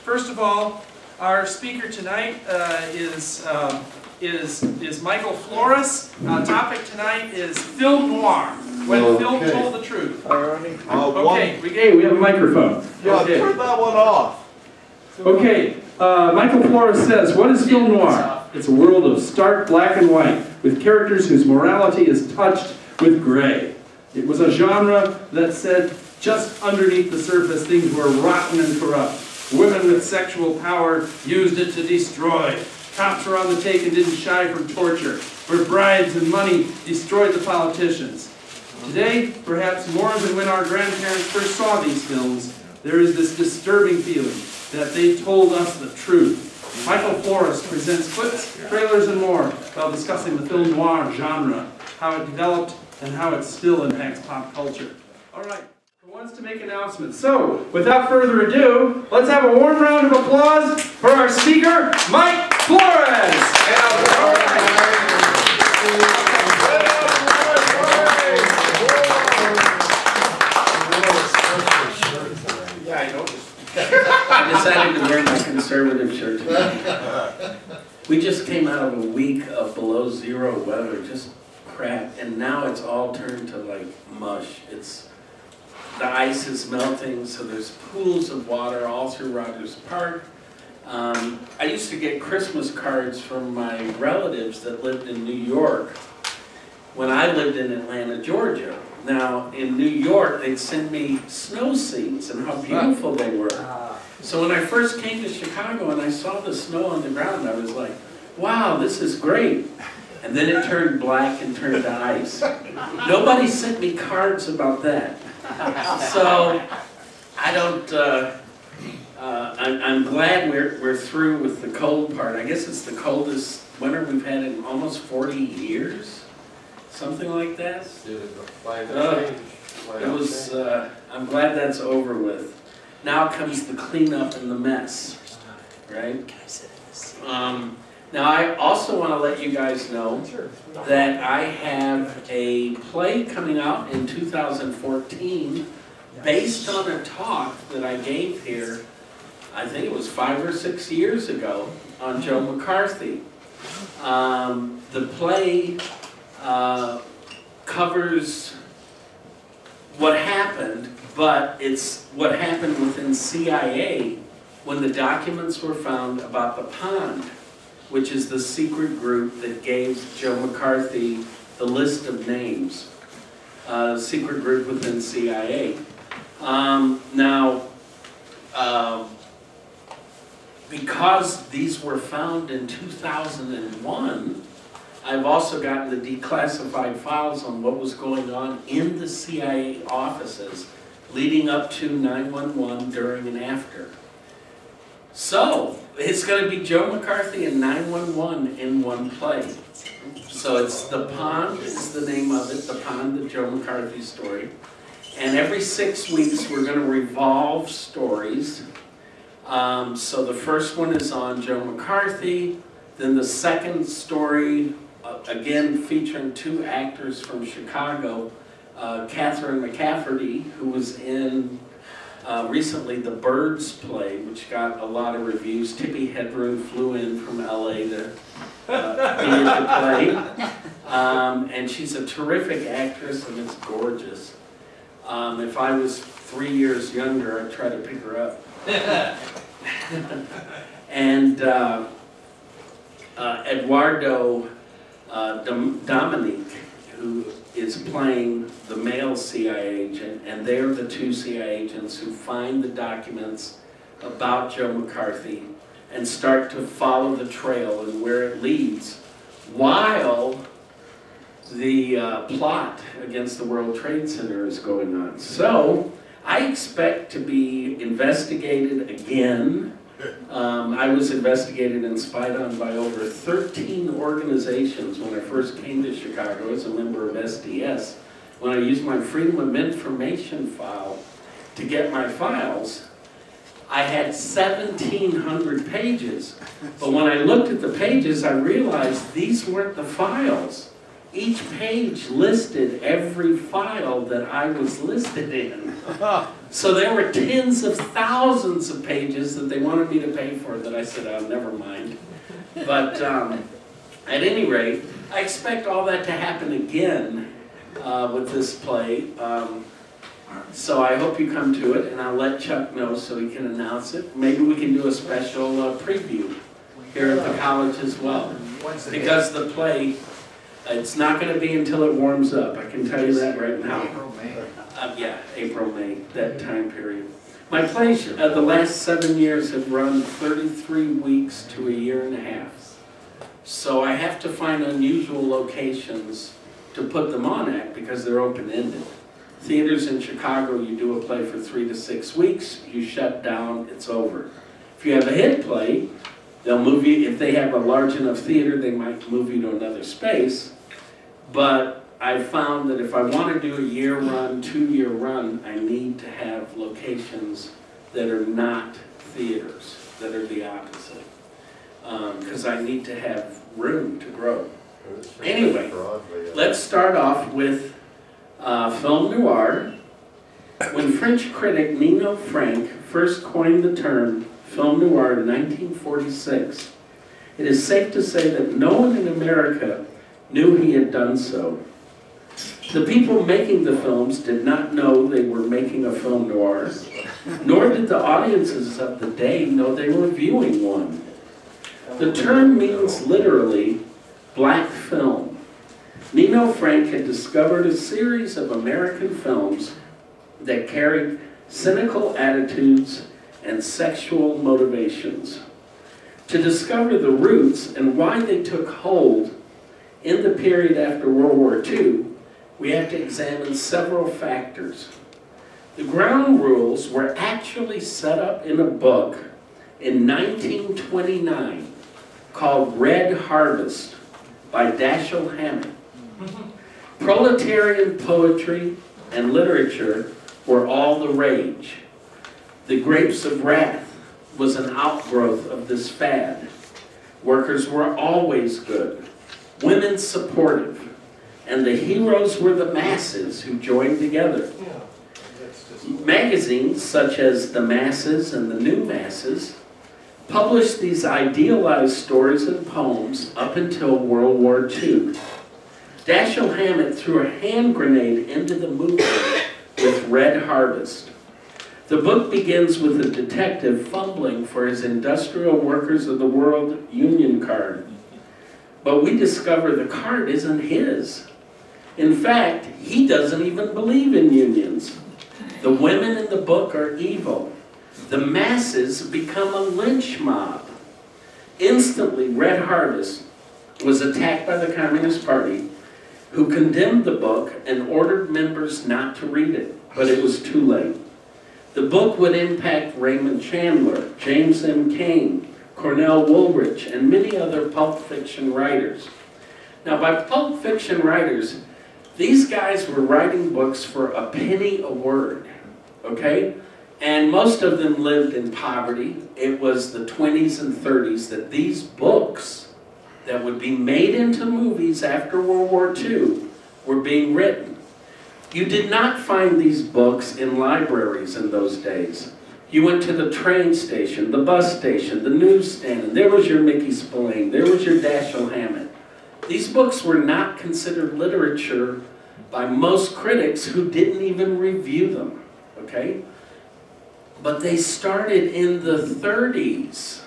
First of all, our speaker tonight is Michael Flores. Our topic tonight is film noir, when film told the truth. Okay, we have a microphone. Yeah, turn that one off. Okay, Michael Flores says, what is film noir? It's a world of stark black and white, with characters whose morality is touched with gray. It was a genre that said, just underneath the surface, things were rotten and corrupt. Women with sexual power used it to destroy. Cops were on the take and didn't shy from torture, where bribes and money destroyed the politicians. Today, perhaps more than when our grandparents first saw these films, there is this disturbing feeling that they told us the truth. Michael Flores presents clips, trailers, and more while discussing the film noir genre, how it developed, and how it still impacts pop culture. All right, who wants to make announcements? So, without further ado, let's have a warm round of applause for our speaker, Mike Flores. Yeah, I noticed. I decided to wear my conservative shirt tonight. We just came out of a week of below zero weather, just crap, and now it's all turned to like mush. The ice is melting, so there's pools of water all through Rogers Park. I used to get Christmas cards from my relatives that lived in New York when I lived in Atlanta, Georgia. Now, in New York, they'd send me snow scenes and how beautiful they were. So when I first came to Chicago and I saw the snow on the ground, I was like, wow, this is great. And then it turned black and turned to ice. Nobody sent me cards about that. So I don't, I'm glad we're through with the cold part. I guess it's the coldest winter we've had in almost 40 years. Something like that. I'm glad that's over with. Now comes the cleanup and the mess, right? Now I also want to let you guys know that I have a play coming out in 2014 based on a talk that I gave here, I think it was 5 or 6 years ago, on Joe McCarthy. The play covers what happened, but it's what happened within CIA when the documents were found about the Pond, which is the secret group that gave Joe McCarthy the list of names, secret group within CIA. Because these were found in 2001, I've also gotten the declassified files on what was going on in the CIA offices leading up to 9/11, during and after. So, it's going to be Joe McCarthy and 9/11 in one play. So it's The Pond is the name of it, The Pond, the Joe McCarthy story. And every 6 weeks we're going to revolve stories. So the first one is on Joe McCarthy, then the second story, again featuring 2 actors from Chicago, Catherine McCafferty, who was in recently the Birds play, which got a lot of reviews. Tippi Hedren flew in from LA to be in the play. And she's a terrific actress and it's gorgeous. If I was 3 years younger, I'd try to pick her up. And Eduardo Dominique, who is playing the male CIA agent, and they're the 2 CIA agents who find the documents about Joe McCarthy and start to follow the trail and where it leads, while the plot against the World Trade Center is going on. So I expect to be investigated again. I was investigated and spied on by over 13 organizations when I first came to Chicago as a member of SDS. When I used my Freedom of Information file to get my files, I had 1,700 pages. But when I looked at the pages, I realized these weren't the files. each page listed every file that I was listed in. So there were tens of thousands of pages that they wanted me to pay for that I said, oh, never mind. But at any rate, I expect all that to happen again with this play. So I hope you come to it, and I'll let Chuck know so he can announce it. Maybe we can do a special preview here at the college as well. Because the play, it's not going to be until it warms up. I can tell you that right now. April, May. Yeah, April, May, that time period. My plays the last 7 years have run 33 weeks to a year and a half. So I have to find unusual locations to put them on at because they're open-ended. Theaters in Chicago, you do a play for 3 to 6 weeks, you shut down, it's over. If you have a hit play, they'll move you, if they have a large enough theater, they might move you to another space. But I found that if I want to do a year run, 2-year run, I need to have locations that are not theaters, that are the opposite. Because I need to have room to grow. Anyway, let's start off with film noir. When French critic Nino Frank first coined the term film noir in 1946, it is safe to say that no one in America knew he had done so. The people making the films did not know they were making a film noir, nor did the audiences of the day know they were viewing one. The term means literally black film. Nino Frank had discovered a series of American films that carried cynical attitudes and sexual motivations. To discover the roots and why they took hold in the period after World War II, we have to examine several factors. The ground rules were actually set up in a book in 1929 called Red Harvest by Dashiell Hammett. Proletarian poetry and literature were all the rage. The Grapes of Wrath was an outgrowth of this fad. Workers were always good, women supportive, and the heroes were the masses who joined together. Magazines such as The Masses and The New Masses published these idealized stories and poems up until World War II. Dashiell Hammett threw a hand grenade into the movement with Red Harvest. The book begins with a detective fumbling for his Industrial Workers of the World Union card. But we discover the card isn't his. In fact, he doesn't even believe in unions. The women in the book are evil. The masses become a lynch mob. Instantly, Red Harvest was attacked by the Communist Party, who condemned the book and ordered members not to read it, but it was too late. The book would impact Raymond Chandler, James M. Cain, Cornell Woolrich, and many other pulp fiction writers. Now, by pulp fiction writers, these guys were writing books for a penny a word, okay? And most of them lived in poverty. It was the 20s and 30s that these books that would be made into movies after World War II were being written. You did not find these books in libraries in those days. You went to the train station, the bus station, the newsstand, and there was your Mickey Spillane, there was your Dashiell Hammett. These books were not considered literature by most critics who didn't even review them, okay? But they started in the 30s.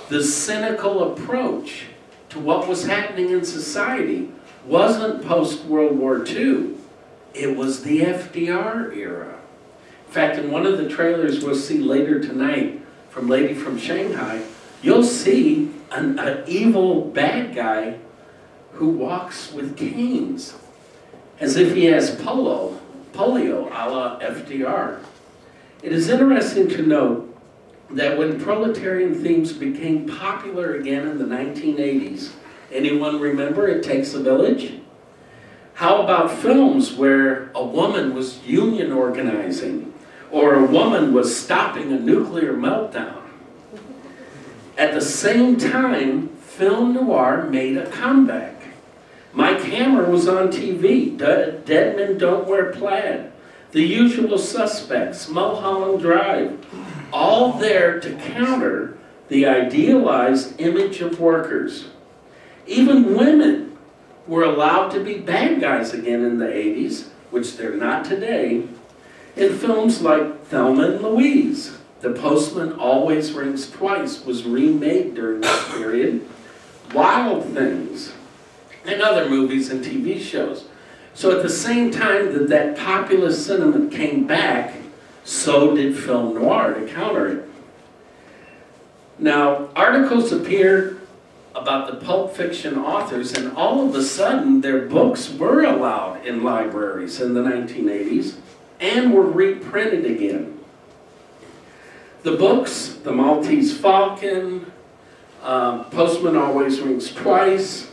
The cynical approach to what was happening in society wasn't post-World War II. It was the FDR era. In fact, in one of the trailers we'll see later tonight from Lady from Shanghai, you'll see an evil bad guy who walks with canes, as if he has polio a la FDR. It is interesting to note that when proletarian themes became popular again in the 1980s, anyone remember It Takes a Village? How about films where a woman was union organizing or a woman was stopping a nuclear meltdown? At the same time, film noir made a comeback. My Camera was on TV. Dead Men Don't Wear Plaid. The Usual Suspects, Mulholland Drive. All there to counter the idealized image of workers. Even women were allowed to be bad guys again in the 80s, which they're not today, in films like Thelma and Louise. The Postman Always Rings Twice was remade during this period. Wild Things, and other movies and TV shows. So at the same time that that populist sentiment came back, so did film noir to counter it. Now, articles appeared about the pulp fiction authors, and all of a sudden their books were allowed in libraries in the 1980s and were reprinted again. The books, The Maltese Falcon, Postman Always Rings Twice,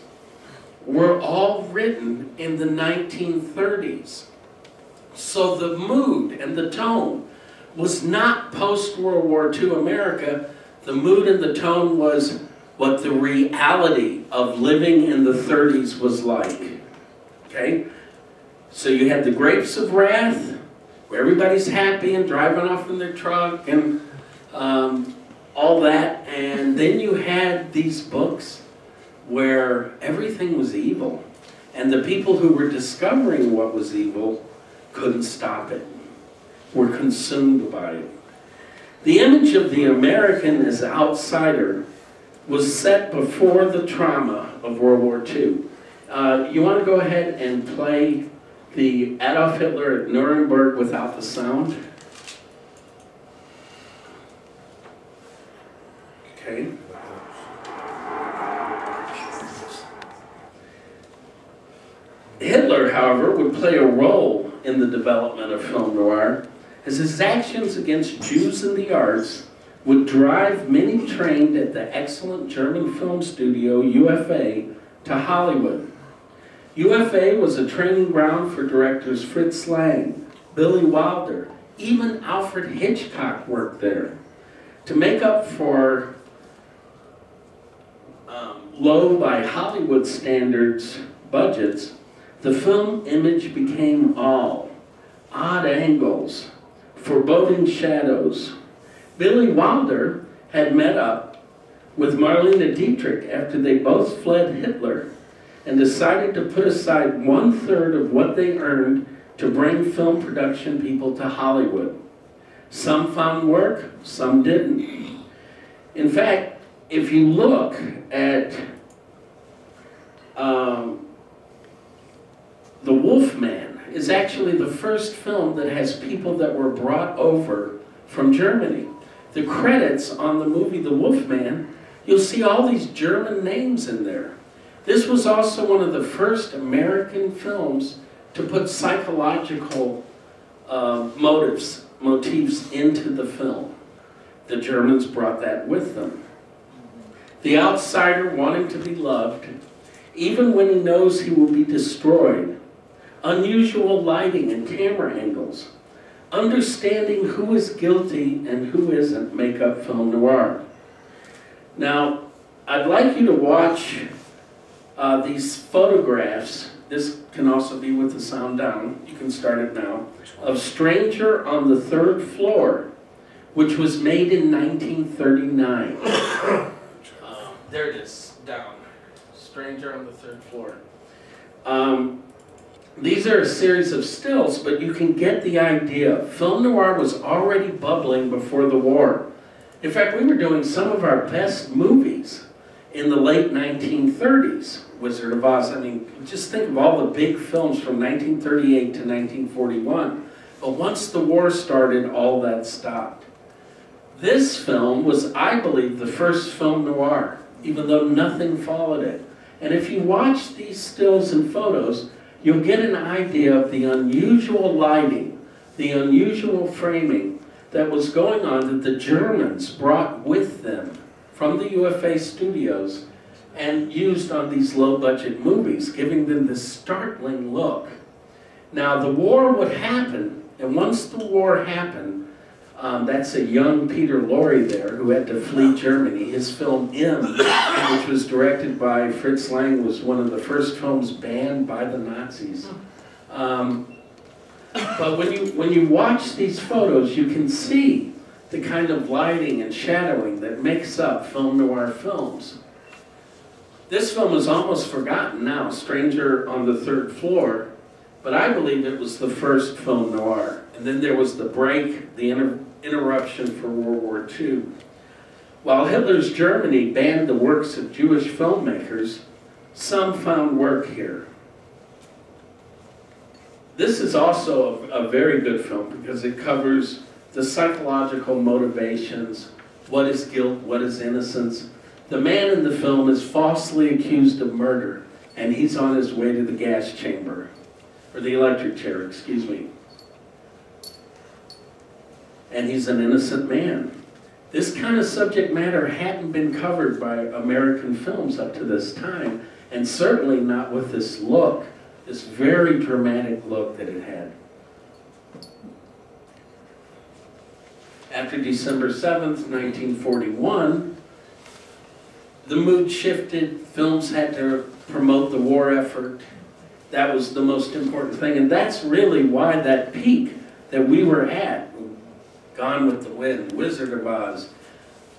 were all written in the 1930s. So the mood and the tone was not post-World War II America. The mood and the tone was what the reality of living in the 30s was like. Okay? So you had the Grapes of Wrath, where everybody's happy and driving off in their truck and all that. And then you had these books where everything was evil. And the people who were discovering what was evil couldn't stop it, were consumed by it. The image of the American as outsider was set before the trauma of World War II. You want to go ahead and play the Adolf Hitler at Nuremberg without the sound? Okay. Hitler, however, would play a role in the development of film noir, as his actions against Jews in the arts would drive many trained at the excellent German film studio UFA to Hollywood. UFA was a training ground for directors Fritz Lang, Billy Wilder, even Alfred Hitchcock worked there. To make up for low by Hollywood standards budgets, the film image became all odd angles, foreboding shadows. Billy Wilder had met up with Marlene Dietrich after they both fled Hitler and decided to put aside 1/3 of what they earned to bring film production people to Hollywood. Some found work, some didn't. In fact, if you look at The Wolfman is actually the first film that has people that were brought over from Germany. The credits on the movie The Wolfman, you'll see all these German names in there. This was also one of the first American films to put psychological motifs into the film. The Germans brought that with them. The outsider wanting to be loved, even when he knows he will be destroyed. Unusual lighting and camera angles. Understanding who is guilty and who isn't make up film noir. Now, I'd like you to watch these photographs. This can also be with the sound down. You can start it now. Of Stranger on the Third Floor, which was made in 1939. There it is, down. Stranger on the Third Floor. These are a series of stills, but you can get the idea. Film noir was already bubbling before the war. In fact, we were doing some of our best movies in the late 1930s. Wizard of Oz, I mean, just think of all the big films from 1938 to 1941. But once the war started, all that stopped. This film was, I believe, the first film noir, even though nothing followed it. And if you watch these stills and photos, you'll get an idea of the unusual lighting, the unusual framing that was going on that the Germans brought with them from the UFA studios and used on these low-budget movies, giving them this startling look. Now, the war would happen, and once the war happened, That's a young Peter Lorre there who had to flee Germany. His film M, which was directed by Fritz Lang, was one of the first films banned by the Nazis. But when you watch these photos, you can see the kind of lighting and shadowing that makes up film noir films. This film is almost forgotten now, Stranger on the Third Floor, but I believe it was the first film noir. And then there was the break, the interruption for World War II. While Hitler's Germany banned the works of Jewish filmmakers, some found work here. This is also a very good film because it covers the psychological motivations, what is guilt, what is innocence. The man in the film is falsely accused of murder, and he's on his way to the gas chamber, or the electric chair, excuse me. And he's an innocent man. This kind of subject matter hadn't been covered by American films up to this time, and certainly not with this look, this very dramatic look that it had. After December 7th, 1941, the mood shifted. Films had to promote the war effort. That was the most important thing, and that's really why that peak that we were at, Gone with the Wind, Wizard of Oz,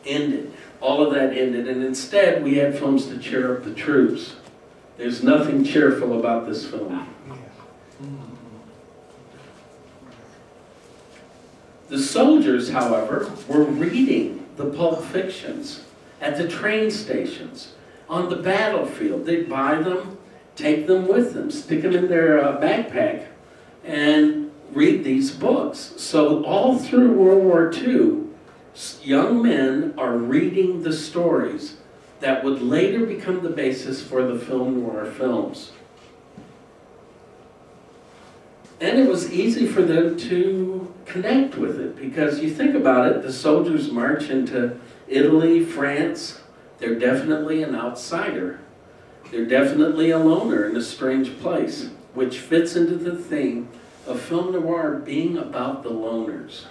ended. All of that ended, and instead we had films to cheer up the troops. There's nothing cheerful about this film. The soldiers, however, were reading the Pulp Fictions at the train stations, on the battlefield. They'd buy them, take them with them, stick them in their backpack, and read these books. So all through World War II, young men are reading the stories that would later become the basis for the film noir films. And it was easy for them to connect with it, because you think about it, the soldiers march into Italy, France, they're definitely an outsider. They're definitely a loner in a strange place, which fits into the theme of film noir being about the loners.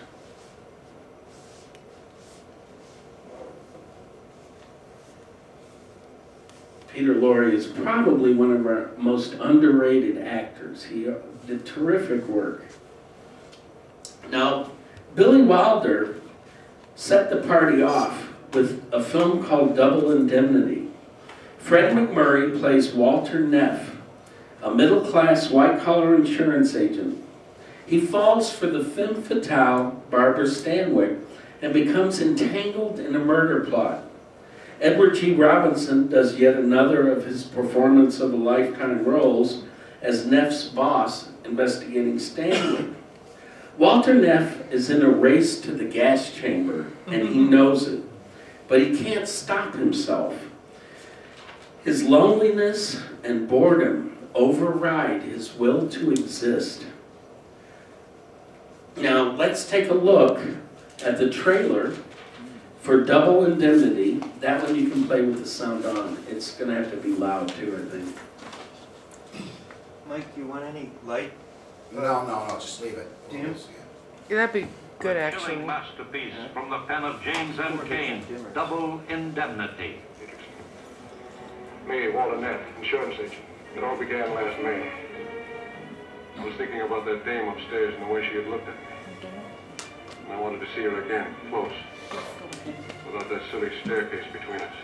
Peter Lorre is probably one of our most underrated actors. He did terrific work. Now, Billy Wilder set the party off with a film called Double Indemnity. Fred McMurray plays Walter Neff, a middle-class white-collar insurance agent. He falls for the femme fatale Barbara Stanwyck and becomes entangled in a murder plot. Edward G. Robinson does yet another of his performance of a lifetime roles as Neff's boss investigating Stanwyck. Walter Neff is in a race to the gas chamber, and he knows it, but he can't stop himself. His loneliness and boredom override his will to exist. Now, let's take a look at the trailer for Double Indemnity. That one you can play with the sound on. It's going to have to be loud too, I think. Mike, do you want any light? No, just leave it. Damn. Yeah, that'd be good, A actually. chilling masterpiece from the pen of James M. Cain, Double Indemnity. Me, Walter Neff, insurance agent. It all began last May. I was thinking about that dame upstairs and the way she had looked at me. And I wanted to see her again, close, without that silly staircase between us.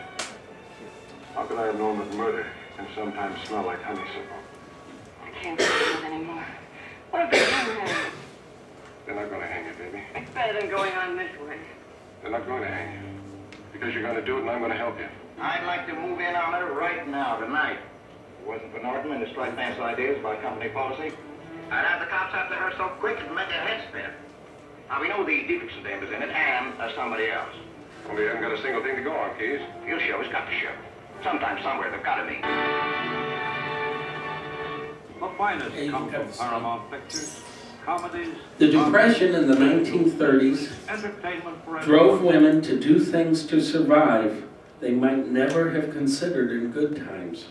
How could I have known that murder can sometimes smell like honeysuckle? I can't take it anymore. What have they done now? They're not going to hang you, baby. It's better than going on this way. They're not going to hang you. Because you're going to do it and I'm going to help you. I'd like to move in on her right now, tonight. If it wasn't for Norton and his strike pants ideas about company policy, I'd have the cops after her so quick it'd make their heads spin. Now, we know the Dietrichson dame is in it, and somebody else. Well, you haven't got a single thing to go on, Keys. You show has got to show. Sometime, somewhere, they've got to be. The finest Hey, you come got from the sound. Paramount Pictures, comedies, The Depression in the 1930s entertainment for drove everyone. women to do things to survive they might never have considered in good times.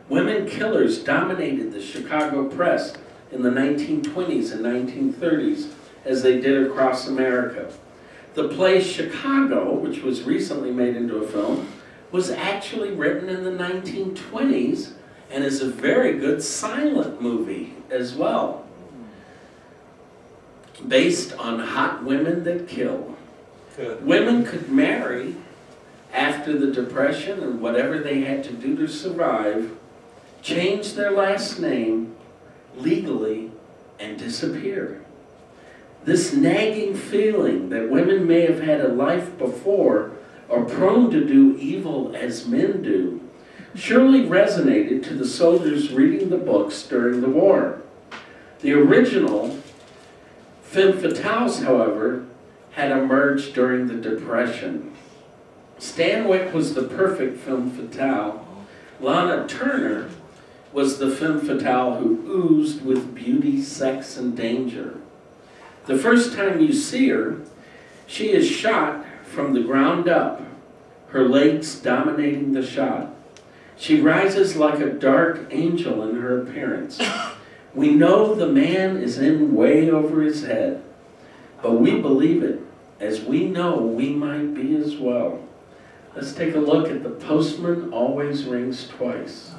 Women killers dominated the Chicago press in the 1920s and 1930s as they did across America. The play Chicago, which was recently made into a film, was actually written in the 1920s and is a very good silent movie as well, based on hot women that kill. Women could marry after the Depression and whatever they had to do to survive, change their last name legally, and disappear. This nagging feeling that women may have had a life before or prone to do evil as men do surely resonated to the soldiers reading the books during the war. The original femme fatales, however, had emerged during the Depression. Stanwyck was the perfect femme fatale. Lana Turner was the femme fatale who oozed with beauty, sex, and danger. The first time you see her, she is shot from the ground up, her legs dominating the shot. She rises like a dark angel in her appearance. We know the man is in way over his head, but we believe it, as we know we might be as well. Let's take a look at The Postman Always Rings Twice.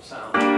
Sound.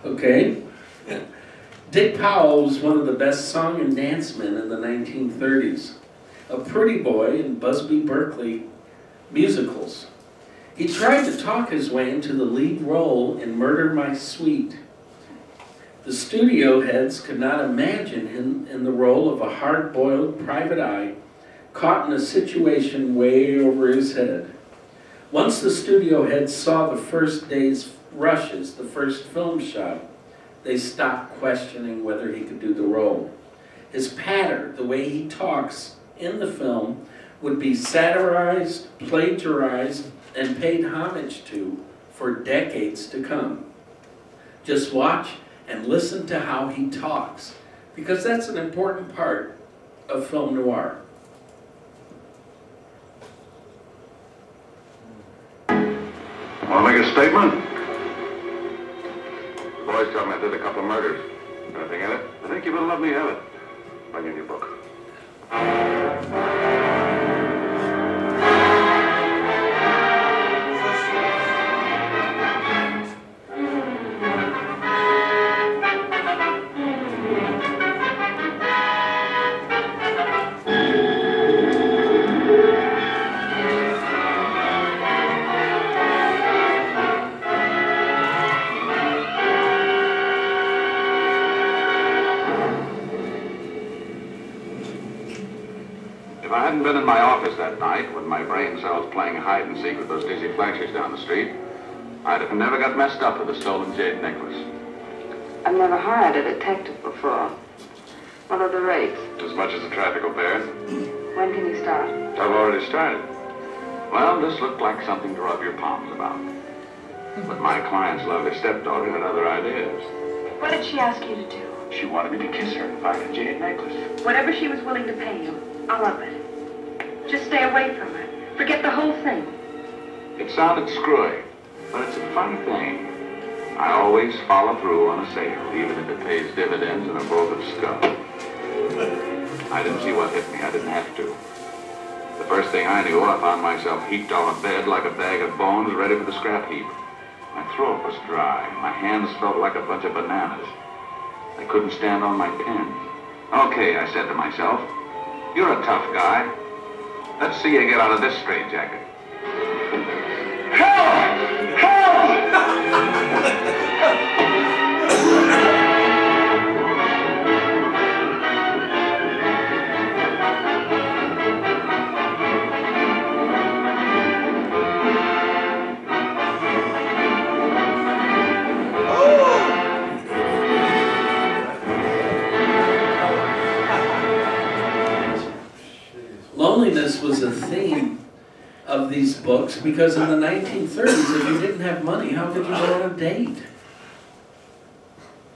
Okay. Dick Powell was one of the best song and dance men in the 1930s. A pretty boy in Busby Berkeley musicals. He tried to talk his way into the lead role in Murder My Sweet. The studio heads could not imagine him in the role of a hard-boiled private eye caught in a situation way over his head. Once the studio heads saw the first day's rushes, the first film shot, they stopped questioning whether he could do the role. His patter, the way he talks in the film, would be satirized, plagiarized, and paid homage to for decades to come. Just watch and listen to how he talks, because that's an important part of film noir. Want to make a statement? The boys tell me I did a couple of murders. Anything in it? I think you better let me have it. Bring in your book. If I hadn't been in my office that night when my brain cells playing hide and seek with those dizzy flashers down the street, I'd have never got messed up with a stolen jade necklace. I've never hired a detective before. What are the rates? As much as the traffic will bear. When can you start? I've already started. Well, this looked like something to rub your palms about. But my client's lovely stepdaughter had other ideas. What did she ask you to do? She wanted me to kiss her and buy her a jade necklace. Whatever she was willing to pay you, I'll love it. Just stay away from her. Forget the whole thing. It sounded screwy, but it's a funny thing. I always follow through on a sale, even if it pays dividends in a bowl of scum. I didn't see what hit me. I didn't have to. The first thing I knew, I found myself heaped on a bed like a bag of bones ready for the scrap heap. My throat was dry. My hands felt like a bunch of bananas. I couldn't stand on my pen. Okay, I said to myself, you're a tough guy. Let's see you get out of this straitjacket. Help! Loneliness was a theme of these books because in the 1930s, if you didn't have money, how could you go on a date?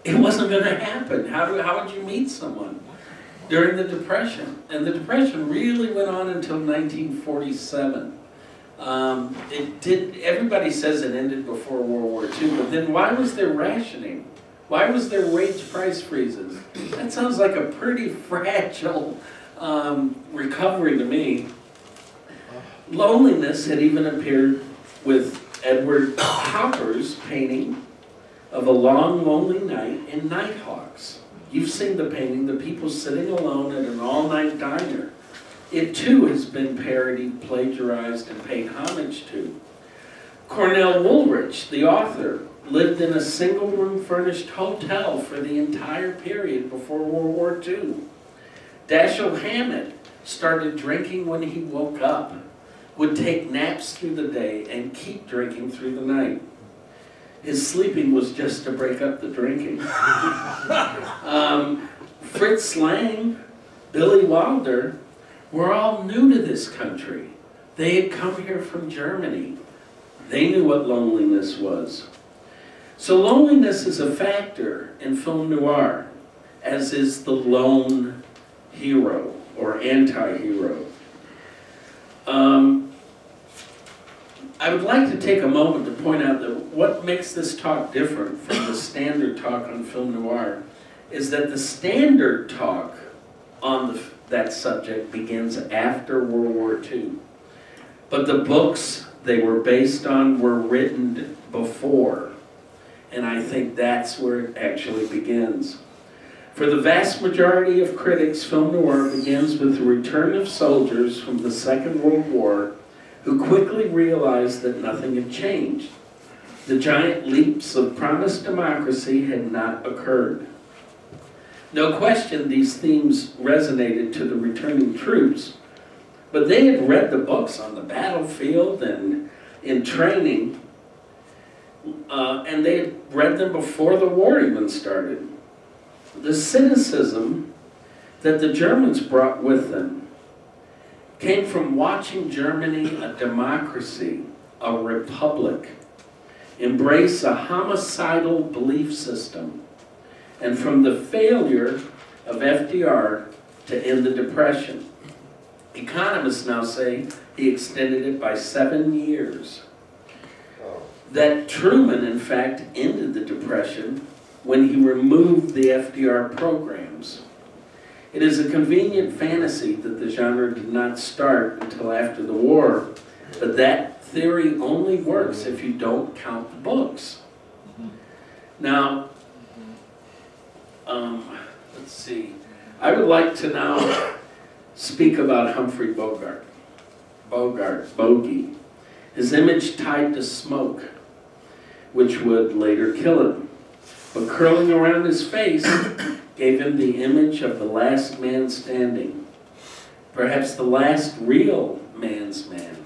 It wasn't going to happen. How would you meet someone during the Depression? And the Depression really went on until 1947. Everybody says it ended before World War II, but then why was there rationing? Why was there wage price freezes? That sounds like a pretty fragile recovery to me. Loneliness had even appeared with Edward Hopper's painting of A Long Lonely Night in Nighthawks. You've seen the painting, the people sitting alone at an all-night diner. It too has been parodied, plagiarized, and paid homage to. Cornell Woolrich, the author, lived in a single-room furnished hotel for the entire period before World War II. Dashiell Hammett started drinking when he woke up, would take naps through the day, and keep drinking through the night. His sleeping was just to break up the drinking. Fritz Lang, Billy Wilder, were all new to this country. They had come here from Germany. They knew what loneliness was. So loneliness is a factor in film noir, as is the lone hero or anti-hero. I would like to take a moment to point out that what makes this talk different from the standard talk on film noir is that the standard talk on that subject begins after World War II. But the books they were based on were written before, and I think that's where it actually begins. For the vast majority of critics, film noir begins with the return of soldiers from the Second World War who quickly realized that nothing had changed. The giant leaps of promised democracy had not occurred. No question these themes resonated to the returning troops, but they had read the books on the battlefield and in training, and they had read them before the war even started. The cynicism that the Germans brought with them came from watching Germany, a democracy, a republic, embrace a homicidal belief system, and from the failure of FDR to end the Depression. Economists now say he extended it by 7 years. That Truman, in fact, ended the Depression when he removed the FDR programs. It is a convenient fantasy that the genre did not start until after the war, but that theory only works if you don't count the books. Now, let's see. I would like to now speak about Humphrey Bogart. Bogey. His image tied to smoke, which would later kill him. But curling around his face gave him the image of the last man standing, perhaps the last real man's man.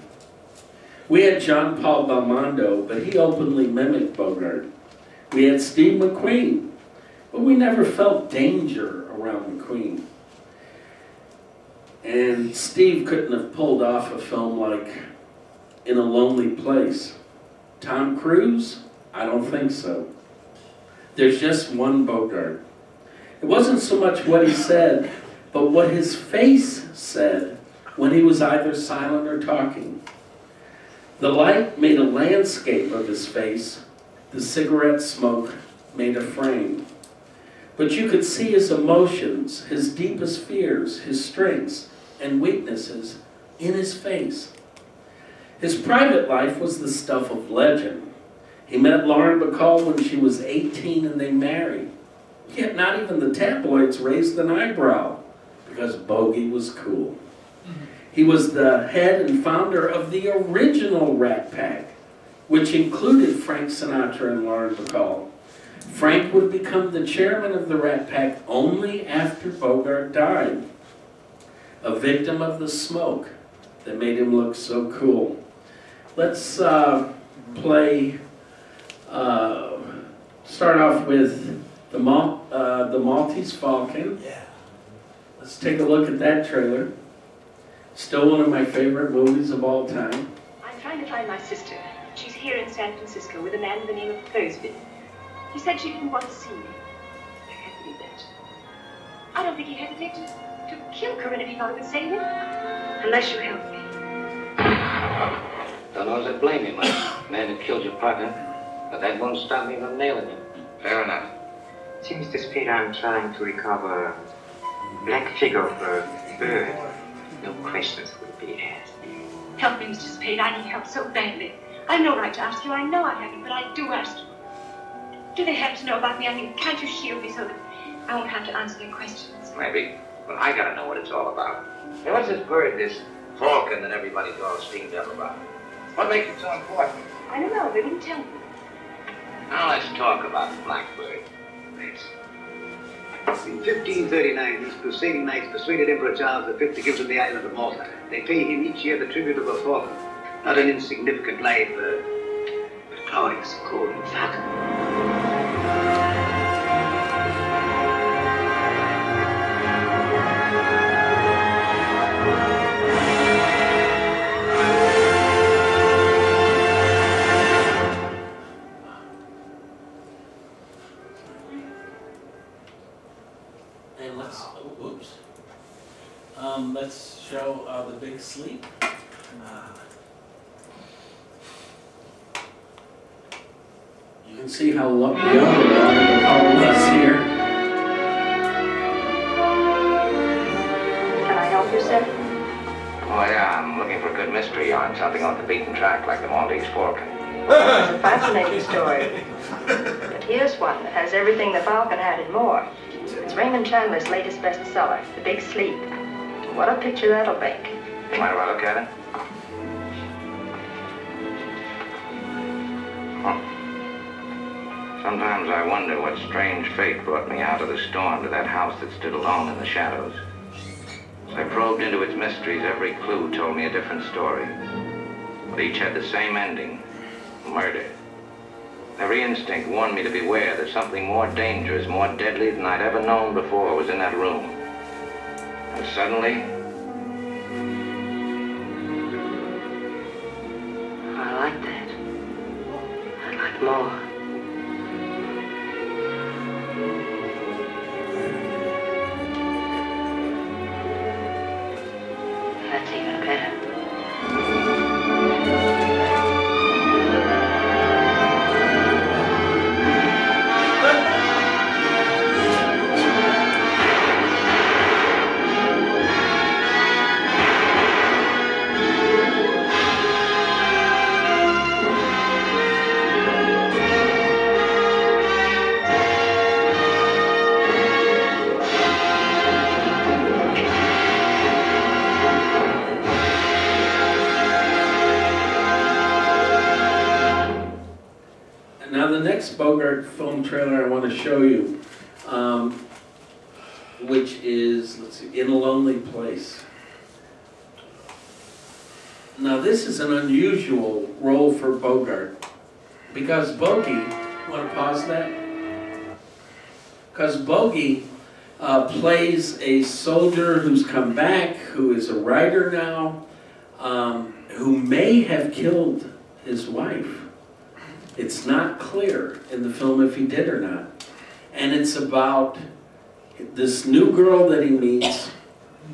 We had John Paul Belmondo, but he openly mimicked Bogart. We had Steve McQueen, but we never felt danger around McQueen. And Steve couldn't have pulled off a film like In a Lonely Place. Tom Cruise? I don't think so. There's just one Bogart. It wasn't so much what he said, but what his face said when he was either silent or talking. The light made a landscape of his face. The cigarette smoke made a frame. But you could see his emotions, his deepest fears, his strengths and weaknesses in his face. His private life was the stuff of legend. He met Lauren Bacall when she was 18 and they married. Yet not even the tabloids raised an eyebrow because Bogey was cool. He was the head and founder of the original Rat Pack, which included Frank Sinatra and Lauren Bacall. Frank would become the chairman of the Rat Pack only after Bogart died, a victim of the smoke that made him look so cool. Let's play, start off with the Maltese Falcon. Yeah. Let's take a look at that trailer. Still one of my favorite movies of all time. I'm trying to find my sister. She's here in San Francisco with a man by the name of Flores. He said she didn't want to see me. I can't believe that. I don't think he hesitated to kill Corinne if he thought it would save him. Unless you help me. Don't know as I blame you, man. Man who killed your partner. But that won't stop me from nailing him. Fair enough. See, Mr. Spade, I'm trying to recover a black figure of a bird. No questions will be asked. Help me, Mr. Spade. I need help so badly. I have no right to ask you. I know I haven't, but I do ask you. Do they have to know about me? I mean, can't you shield me so that I won't have to answer their questions? Maybe. But I gotta know what it's all about. Hey, what's this bird, this falcon that everybody's all steamed up about? What makes it so important? I don't know. They didn't tell me. Now let's talk about the blackbird. Please. In 1539, these crusading knights persuaded Emperor Charles V to give them the island of Malta. They pay him each year the tribute of a falcon. Not an insignificant life, but glorious, golden falcon. And let's show the big sleep. You can see how young the color was here. Can I help you, sir? Oh, yeah, I'm looking for a good mystery on something off the beaten track like the Maltese Falcon. It's a fascinating story. But here's one that has everything the Falcon had and more. It's Raymond Chandler's latest bestseller, The Big Sleep. What a picture that'll make. Mind if I look at it? Sometimes I wonder what strange fate brought me out of the storm to that house that stood alone in the shadows. As I probed into its mysteries, every clue told me a different story. But each had the same ending: murder. Every instinct warned me to beware that something more dangerous, more deadly than I'd ever known before was in that room. And suddenly, I like that. I'd like more. That's even better. Now the next Bogart film trailer I want to show you, which is, let's see, In a Lonely Place. Now this is an unusual role for Bogart, because Bogey, want to pause that? Because Bogey plays a soldier who's come back, who is a writer now, who may have killed his wife. It's not clear in the film if he did or not. And it's about this new girl that he meets,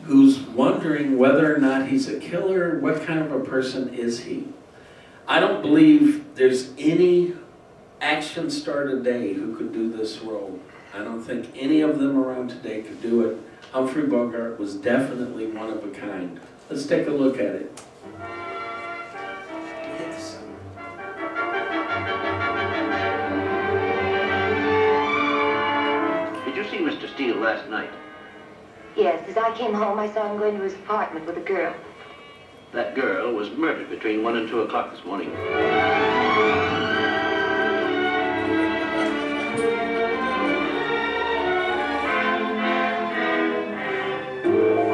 who's wondering whether or not he's a killer, what kind of a person is he? I don't believe there's any action star today who could do this role. I don't think any of them around today could do it. Humphrey Bogart was definitely one of a kind. Let's take a look at it. Did you see Mr. Steele last night? Yes, as I came home, I saw him going to his apartment with a girl. That girl was murdered between 1 and 2 o'clock this morning.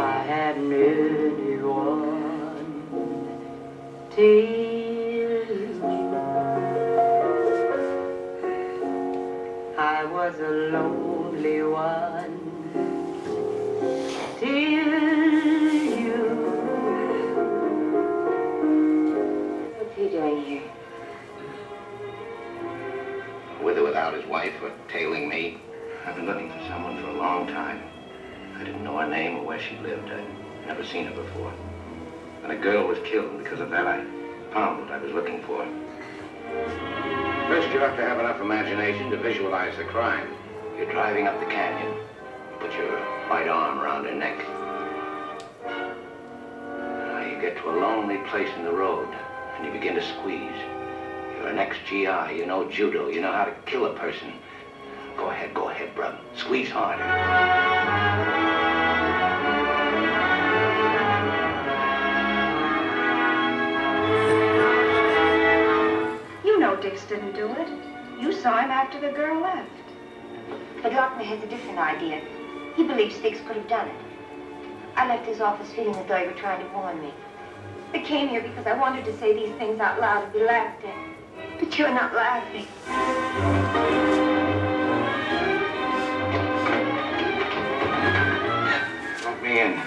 I hadn't anyone till I was a lonely one till you. What's he doing here? With or without his wife, or tailing me. I've been looking for someone for a long time. I didn't know her name or where she lived. I'd never seen her before. When a girl was killed, and because of that, I found what I was looking for. First, you have to have enough imagination to visualize the crime. You're driving up the canyon. Put your right arm around her neck. Now you get to a lonely place in the road, and you begin to squeeze. You're an ex-GI, you know judo, you know how to kill a person. Go ahead, bruv. Squeeze harder. You know Dix didn't do it. You saw him after the girl left. But Lochner has a different idea. He believes Dix could have done it. I left his office feeling as though he were trying to warn me. I came here because I wanted to say these things out loud and be laughed at. But you're not laughing. Let me in.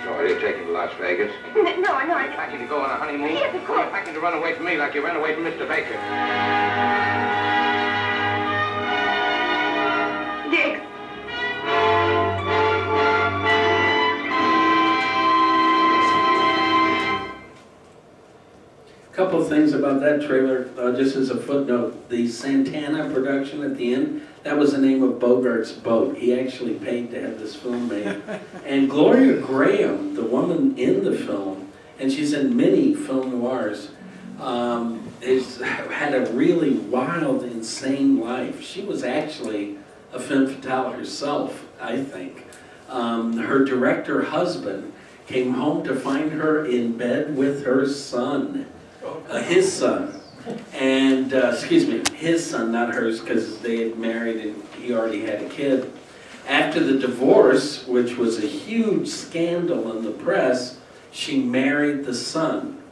So are you taking to Las Vegas? No, I... Are you packing to go on a honeymoon? Yes, of course. Are you packing to run away from me like you ran away from Mr. Baker? Dix. A couple of things about that trailer, just as a footnote. The Santana production at the end, that was the name of Bogart's boat. He actually paid to have this film made. And Gloria Graham, the woman in the film, and she's in many film noirs, had a really wild, insane life. She was actually a femme fatale herself, I think. Her director husband came home to find her in bed with her son. His son, and excuse me, his son, not hers, because they had married and he already had a kid. After the divorce, which was a huge scandal in the press, she married the son.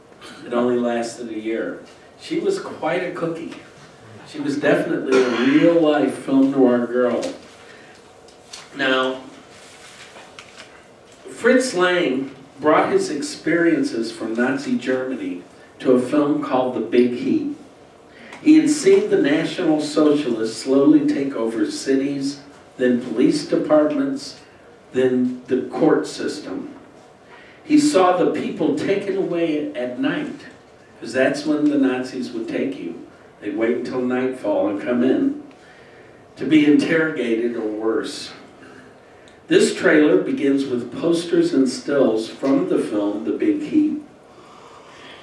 It only lasted a year. She was quite a cookie. She was definitely a real-life film noir girl. Now, Fritz Lang brought his experiences from Nazi Germany to a film called The Big Heat. He had seen the National Socialists slowly take over cities, then police departments, then the court system. He saw the people taken away at night, because that's when the Nazis would take you. They'd wait until nightfall and come in to be interrogated or worse. This trailer begins with posters and stills from the film The Big Heat.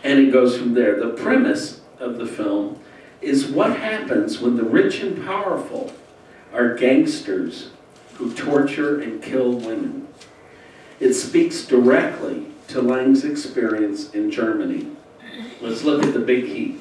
And it goes from there. The premise of the film is what happens when the rich and powerful are gangsters who torture and kill women. It speaks directly to Lang's experience in Germany. Let's look at The Big Heat.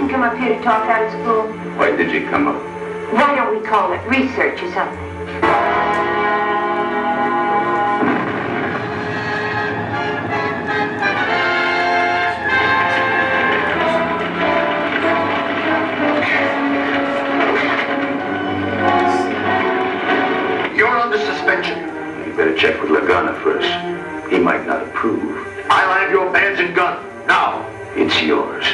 didn't come up here to talk out of school. Why did you come up? Why don't we call it research or something? You're under suspension. You better check with Lagana first. He might not approve. I'll have your badge and gun. Now. It's yours.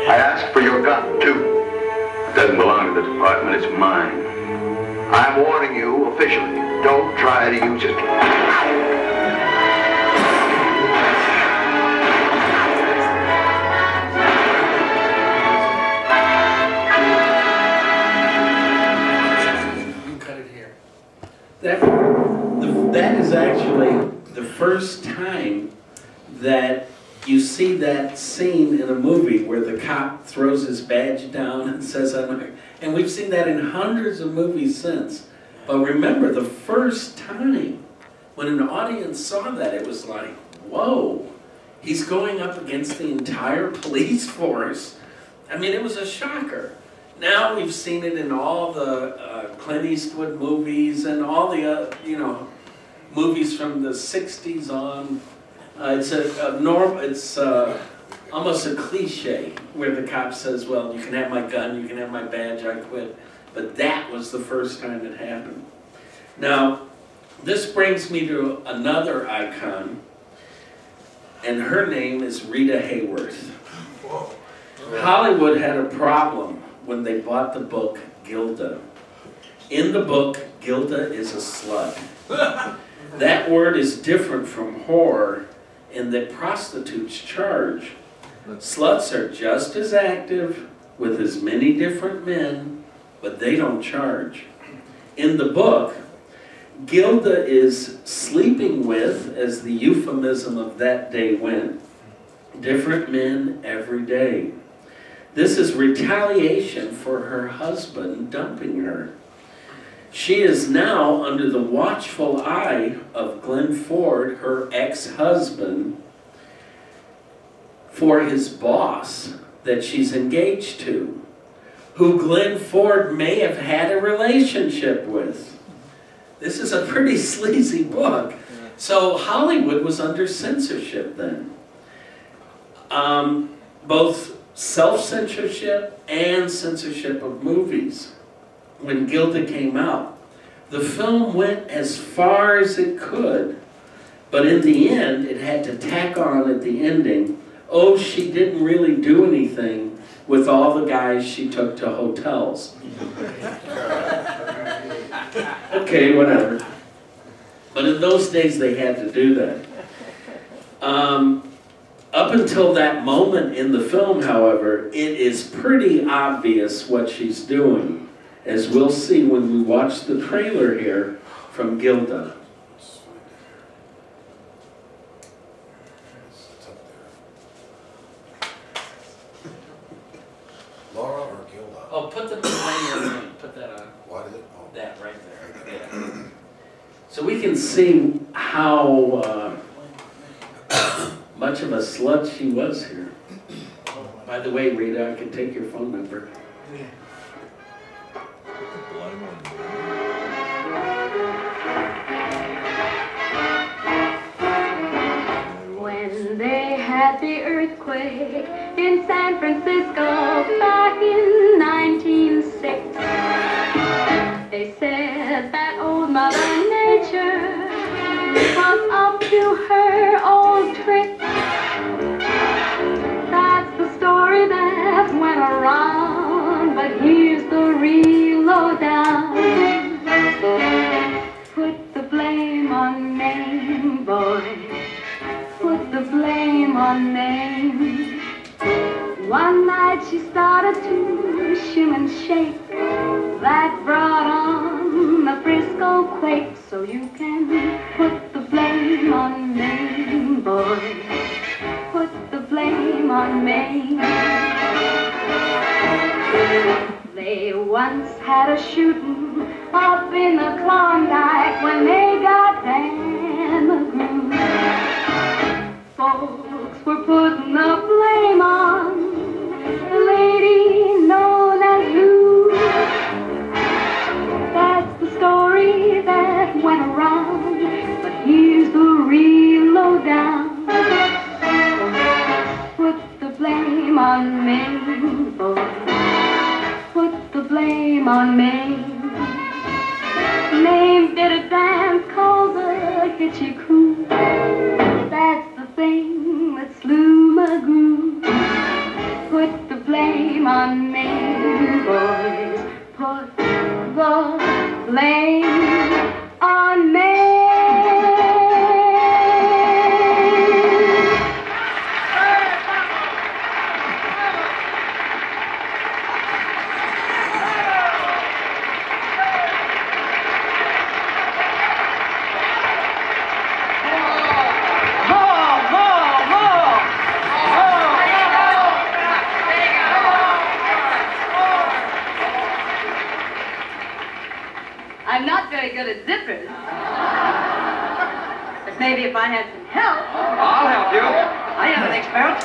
I asked for your gun, too. It doesn't belong to the department. It's mine. I'm warning you officially. Don't try to use it. That is actually the first time that you see that scene in a movie where the cop throws his badge down and says, and we've seen that in hundreds of movies since. But remember, the first time when an audience saw that, it was like, whoa, he's going up against the entire police force. I mean, it was a shocker. Now we've seen it in all the Clint Eastwood movies and all the, movies from the 60s on. It's almost a cliche where the cop says, well, you can have my gun, you can have my badge, I quit. But that was the first time it happened. Now, this brings me to another icon, and her name is Rita Hayworth. Hollywood had a problem when they bought the book Gilda. In the book, Gilda is a slut. That word is different from whore in that prostitutes charge. Sluts are just as active with as many different men, but they don't charge. In the book, Gilda is sleeping with, as the euphemism of that day went, different men every day. This is retaliation for her husband dumping her. She is now under the watchful eye of Glenn Ford, her ex-husband, for his boss that she's engaged to, who Glenn Ford may have had a relationship with. This is a pretty sleazy book. So Hollywood was under censorship then. Both self-censorship and censorship of movies. When Gilda came out, the film went as far as it could, but in the end, it had to tack on at the ending, oh, she didn't really do anything with all the guys she took to hotels. Okay, whatever. But in those days, they had to do that. Up until that moment in the film, however, it is pretty obvious what she's doing, as we'll see when we watch the trailer here from Gilda. Laura or Gilda? Oh, put the disclaimer in. Put that on. What is it? Oh. That right there. Yeah. So we can see how much of a slut she was here. By the way, Rita, I can take your phone number. When they had the earthquake in San Francisco back in 1906, they said that old Mother Nature was up to her old trick. That's the story that went around, but here's the real lowdown. Put the blame on Maine, boy. Put the blame on Maine. One night she started to shim and shake. That brought on the Frisco quake. So you can put the blame on Maine, boy. Put the blame on Maine. They once had a shooting up in the Klondike when they got Dan McGrew. folks were putting the blame on the lady known as Lou. That's the story that went around, but here's the real lowdown. Put the blame on Maine, boy. Put the blame on Maine. Maine did a dance called the Hitchy Coo. That's the thing that slew my groove. Put the blame on Maine, boys. Put the blame on Maine. I'm not very good at zippers. But maybe if I had some help. I'll help you. I am an expert.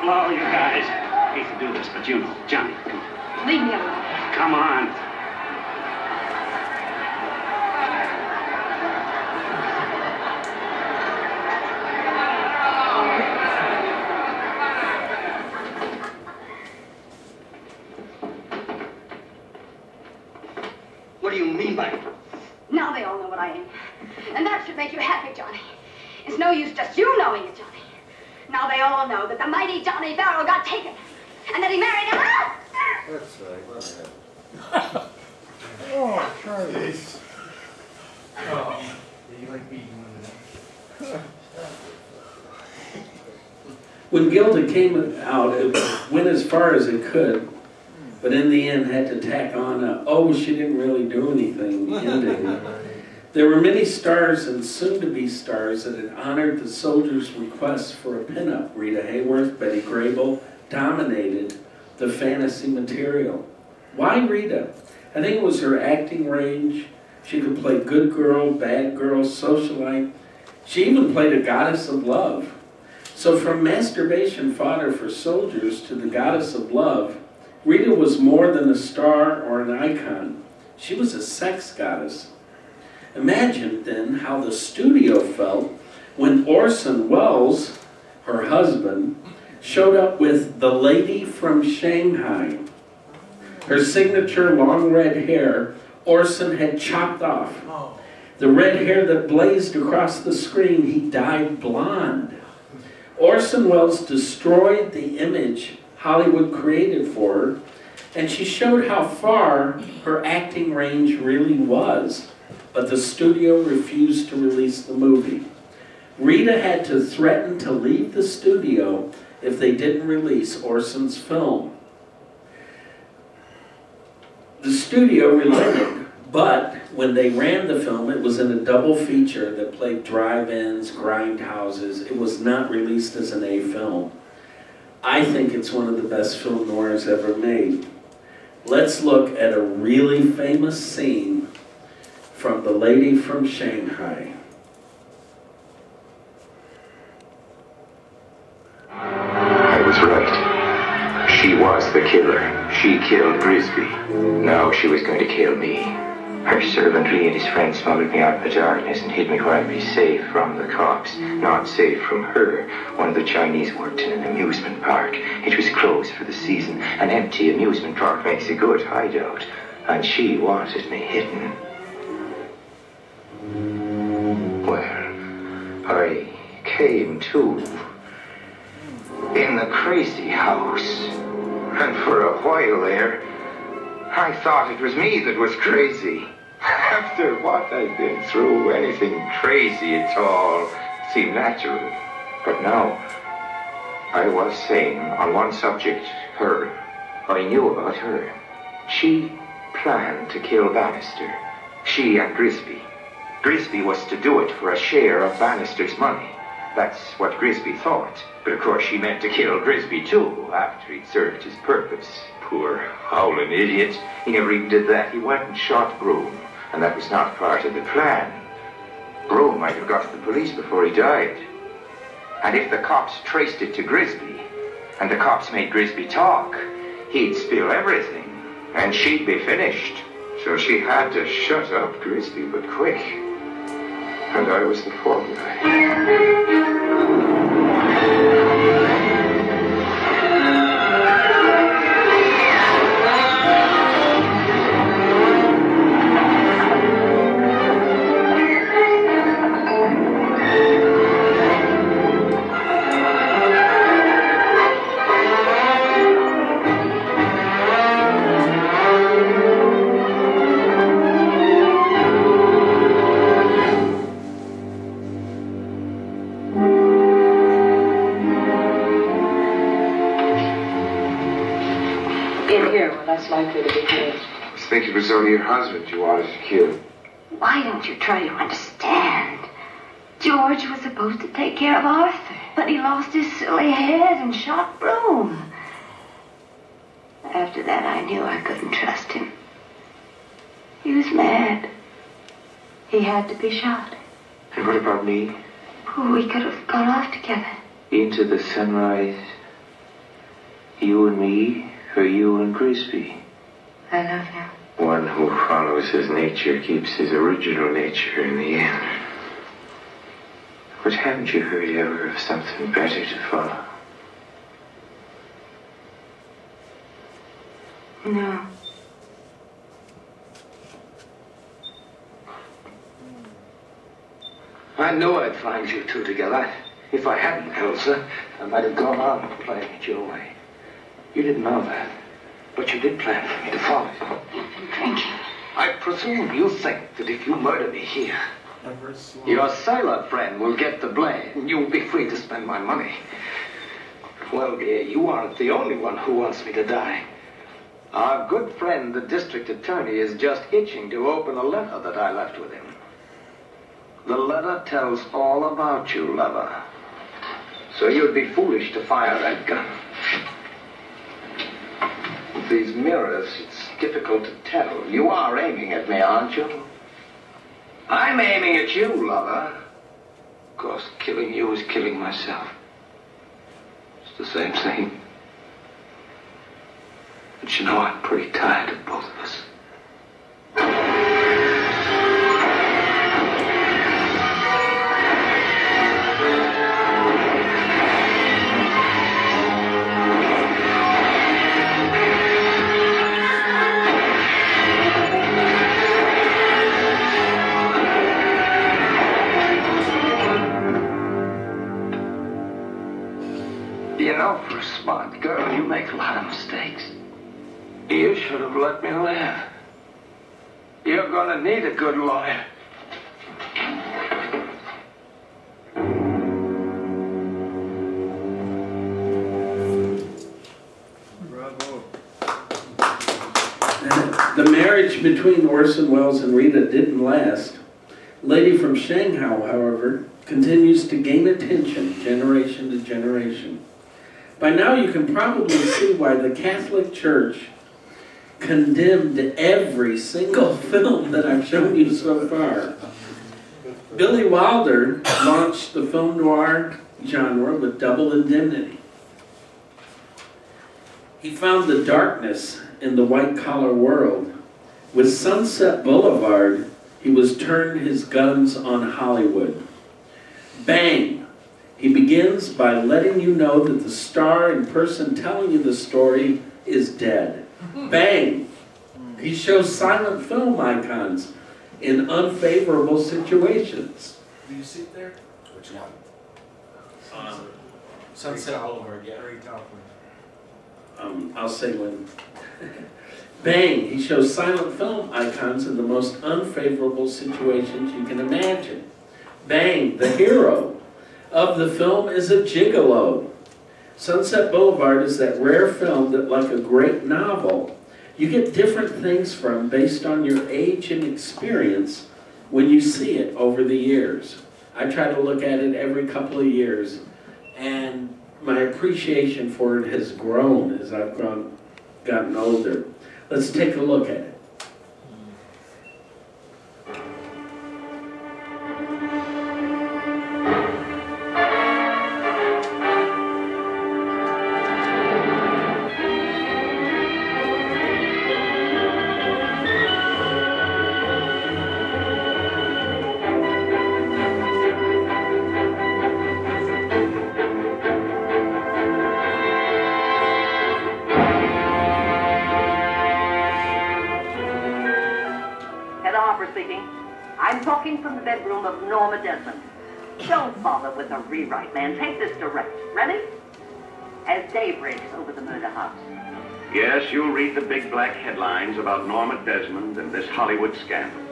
Oh, you guys. Hate to do this, but you know. Johnny, come on. Leave me alone. Come on. What do you mean by it? Now they all know what I am. And that should make you happy, Johnny. It's no use just you knowing it, Johnny. Now they all know that the mighty Johnny Farrell got taken. And that he married a... That's right. Oh, Charlie. Oh. You like beating women. When Gilda came out, it went as far as it could, but in the end had to tack on a, oh, she didn't really do anything ending. There were many stars and soon-to-be stars that had honored the soldiers' requests for a pinup. Rita Hayworth, Betty Grable dominated the fantasy material. Why Rita? I think it was her acting range. She could play good girl, bad girl, socialite. She even played a goddess of love. So from masturbation fodder for soldiers to the goddess of love, Rita was more than a star or an icon. She was a sex goddess. Imagine then how the studio felt when Orson Welles, her husband, showed up with the lady from Shanghai. Her signature long red hair, Orson had chopped off. The red hair that blazed across the screen, he dyed blonde. Orson Welles destroyed the image Hollywood created for her, and she showed how far her acting range really was. But the studio refused to release the movie. Rita had to threaten to leave the studio if they didn't release Orson's film. The studio relented, but when they ran the film, it was in a double feature that played drive-ins, grindhouses. It was not released as an A film. I think it's one of the best film noirs ever made. Let's look at a really famous scene from The Lady from Shanghai. I was right. She was the killer. She killed Grisby. Now she was going to kill me. Her servant Lee and his friends smuggled me out in the darkness and hid me where I'd be safe from the cops. Not safe from her. One of the Chinese worked in an amusement park. It was closed for the season. An empty amusement park makes a good hideout. And she wanted me hidden. Well, I came to in the crazy house. And for a while there, I thought it was me that was crazy. After what I'd been through, anything crazy at all seemed natural. But now, I was sane on one subject, her. I knew about her. She planned to kill Bannister. She and Grisby. Grisby was to do it for a share of Bannister's money. That's what Grisby thought. But of course she meant to kill Grisby too, after he'd served his purpose. Poor howling idiot. He never even did that. He went and shot Broom, and that was not part of the plan. Broom might have got to the police before he died. And if the cops traced it to Grisby, and the cops made Grisby talk, he'd spill everything, and she'd be finished. So she had to shut up Grisby, but quick. And I was the fall guy. Likely to be killed. I think it was only your husband you wanted to kill. Why don't you try to understand? George was supposed to take care of Arthur, but he lost his silly head and shot Broom. After that, I knew I couldn't trust him. He was mad. He had to be shot. And what about me? Oh, we could have gone off together. Into the sunrise. You and me, or you and Grisby? I love you. One who follows his nature keeps his original nature in the end. But haven't you heard ever of something better to follow? No. I knew I'd find you two together. If I hadn't, Elsa, I might have gone on playing it your way. You didn't know that, but you did plan for me to follow you. You've been drinking. I presume you think that if you murder me here, your sailor friend will get the blame and you'll be free to spend my money. Well, dear, you aren't the only one who wants me to die. Our good friend, the district attorney, is just itching to open a letter that I left with him. The letter tells all about you, lover. So you'd be foolish to fire that gun. With these mirrors, it's difficult to tell. You are aiming at me, aren't you? I'm aiming at you, lover. Of course, killing you is killing myself. It's the same thing. But you know, I'm pretty tired of both of us. You know, for a smart girl, you make a lot of mistakes. You should have let me live. You're gonna need a good lawyer. Bravo. The marriage between Orson Welles and Rita didn't last. Lady from Shanghai, however, continues to gain attention generation to generation. By now you can probably see why the Catholic Church condemned every single film that I've shown you so far. Billy Wilder launched the film noir genre with Double Indemnity. He found the darkness in the white-collar world. With Sunset Boulevard, he was turned his guns on Hollywood. Bang! He begins by letting you know that the star and person telling you the story is dead. Bang! He shows silent film icons in unfavorable situations. Do you see it there? Which one? Sunset Boulevard, yeah. Very top one. I'll say when. Bang! He shows silent film icons in the most unfavorable situations you can imagine. Bang! The hero of the film is a gigolo. Sunset Boulevard is that rare film that, like a great novel, you get different things from based on your age and experience when you see it over the years. I try to look at it every couple of years, and my appreciation for it has grown as I've gone gotten older. Let's take a look at it. Speaking. I'm talking from the bedroom of Norma Desmond. Don't bother with a rewrite, man. Take this direct. Ready? As day breaks over the murder house. Yes, you'll read the big black headlines about Norma Desmond and this Hollywood scandal.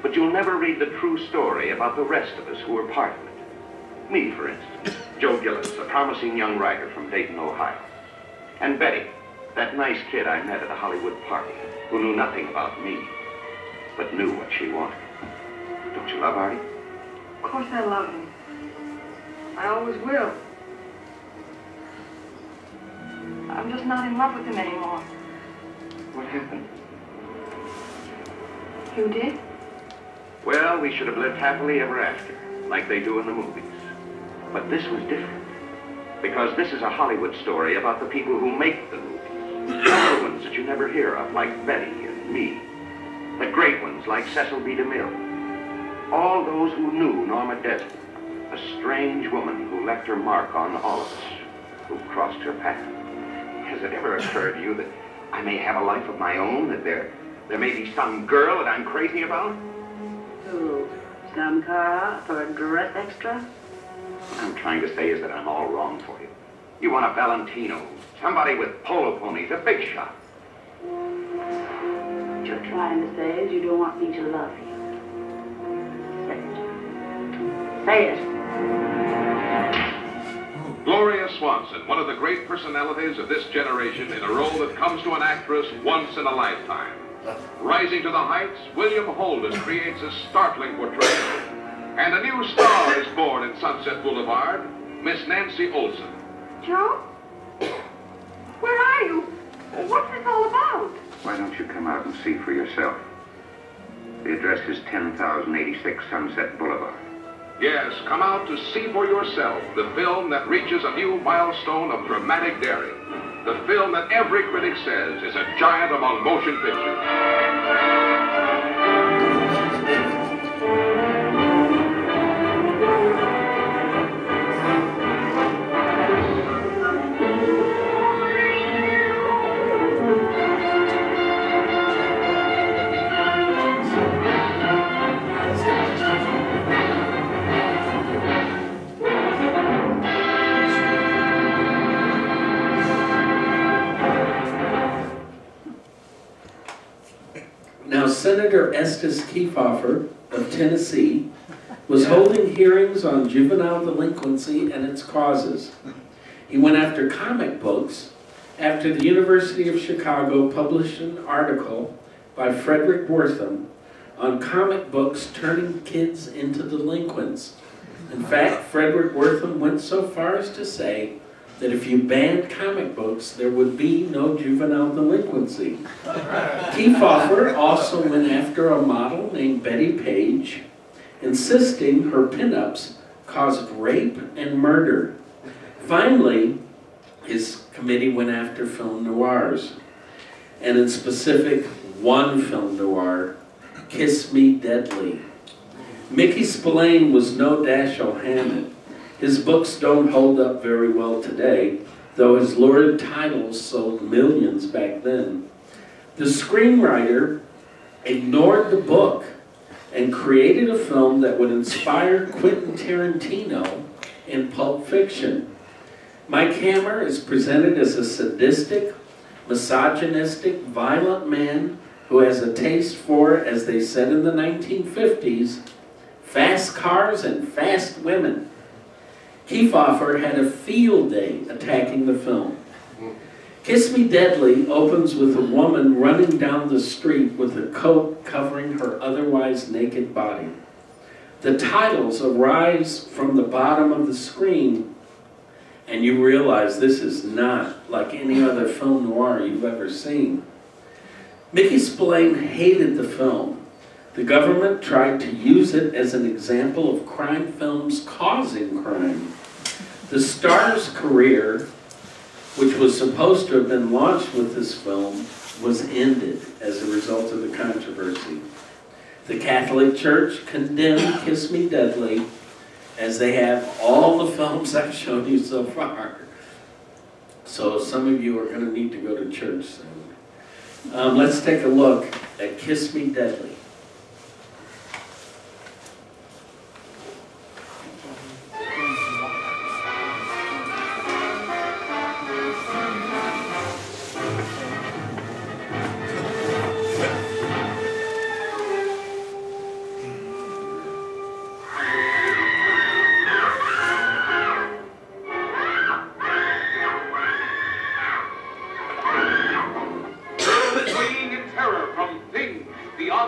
But you'll never read the true story about the rest of us who were part of it. Me, for instance. Joe Gillis, a promising young writer from Dayton, Ohio. And Betty, that nice kid I met at a Hollywood party, who knew nothing about me, but knew what she wanted. Don't you love Artie? Of course I love him. I always will. I'm just not in love with him anymore. What happened? You did? Well, we should have lived happily ever after, like they do in the movies. But this was different. Because this is a Hollywood story about the people who make the movies. Other ones that you never hear of, like Betty and me. The great ones like Cecil B. DeMille. All those who knew Norma Desmond, a strange woman who left her mark on all of us who crossed her path. Has it ever occurred to you that I may have a life of my own, that there may be some girl that I'm crazy about? Who? Some car for a dress extra? What I'm trying to say is that I'm all wrong for you. You want a Valentino, somebody with polo ponies, a big shot. What you're trying to say is you don't want me to love you. Say it. Say it. Gloria Swanson, one of the great personalities of this generation in a role that comes to an actress once in a lifetime. Rising to the heights, William Holden creates a startling portrayal. And a new star is born in Sunset Boulevard, Miss Nancy Olson. Joe? Where are you? What's this all about? Why don't you come out and see for yourself? The address is 10,086 Sunset Boulevard. Yes, come out to see for yourself the film that reaches a new milestone of dramatic daring. The film that every critic says is a giant among motion pictures. Now, Senator Estes Kefauver of Tennessee was holding hearings on juvenile delinquency and its causes. He went after comic books after the University of Chicago published an article by Frederick Wortham on comic books turning kids into delinquents. In fact, Frederick Wortham went so far as to say that if you banned comic books, there would be no juvenile delinquency. Kefauver also went after a model named Betty Page, insisting her pinups caused rape and murder. Finally, his committee went after film noirs, and in specific, one film noir, Kiss Me Deadly. Mickey Spillane was no Dashiell Hammett. His books don't hold up very well today, though his lurid titles sold millions back then. The screenwriter ignored the book and created a film that would inspire Quentin Tarantino in Pulp Fiction. Mike Hammer is presented as a sadistic, misogynistic, violent man who has a taste for, as they said in the 1950s, fast cars and fast women. Kefauver had a field day attacking the film. Kiss Me Deadly opens with a woman running down the street with a coat covering her otherwise naked body. The titles arise from the bottom of the screen and you realize this is not like any other film noir you've ever seen. Mickey Spillane hated the film. The government tried to use it as an example of crime films causing crime. The star's career, which was supposed to have been launched with this film, was ended as a result of the controversy. The Catholic Church condemned Kiss Me Deadly, as they have all the films I've shown you so far. So some of you are going to need to go to church soon. Let's take a look at Kiss Me Deadly.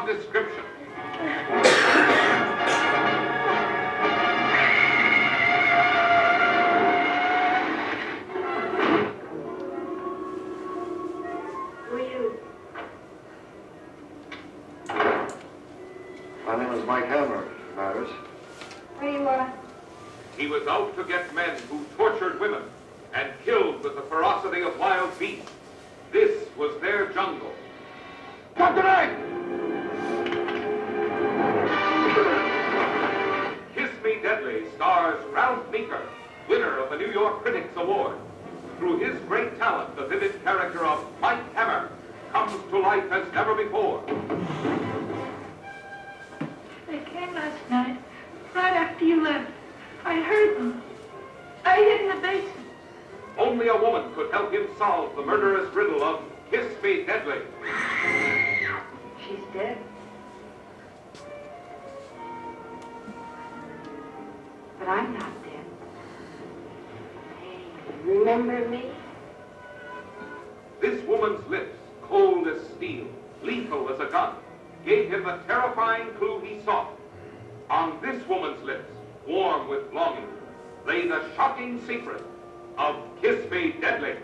Description. Who are you? My name is Mike Hammer, Matters. What do you want? He was out to get men who tortured women and killed with the ferocity of wild beasts. This was their jungle. Dr. Knight! Kiss Me Deadly stars Ralph Meeker, winner of the New York Critics Award. Through his great talent, the vivid character of Mike Hammer comes to life as never before. They came last night, right after you left. I heard them. I hid in the basement. Only a woman could help him solve the murderous riddle of Kiss Me Deadly. She's dead. But I'm not dead. Hey, remember me? This woman's lips, cold as steel, lethal as a gun, gave him the terrifying clue he sought. On this woman's lips, warm with longing, lay the shocking secret of Kiss Me Deadly.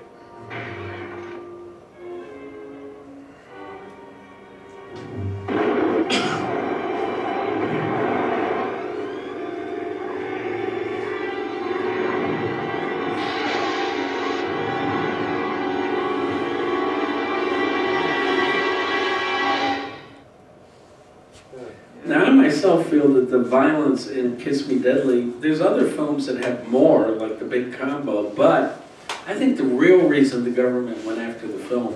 Now, I myself feel that the violence in Kiss Me Deadly, there's other films that have more, like The Big Combo, but I think the real reason the government went after the film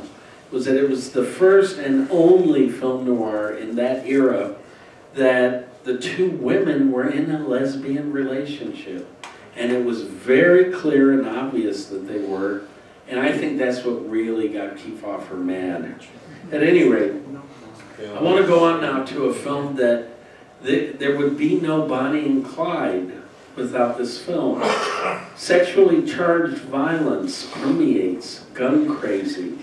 was that it was the first and only film noir in that era that the two women were in a lesbian relationship. And it was very clear and obvious that they were, and I think that's what really got Kiefer mad. At any rate, I want to go on now to a film that there would be no Bonnie and Clyde without this film. Sexually charged violence permeates Gun Crazy,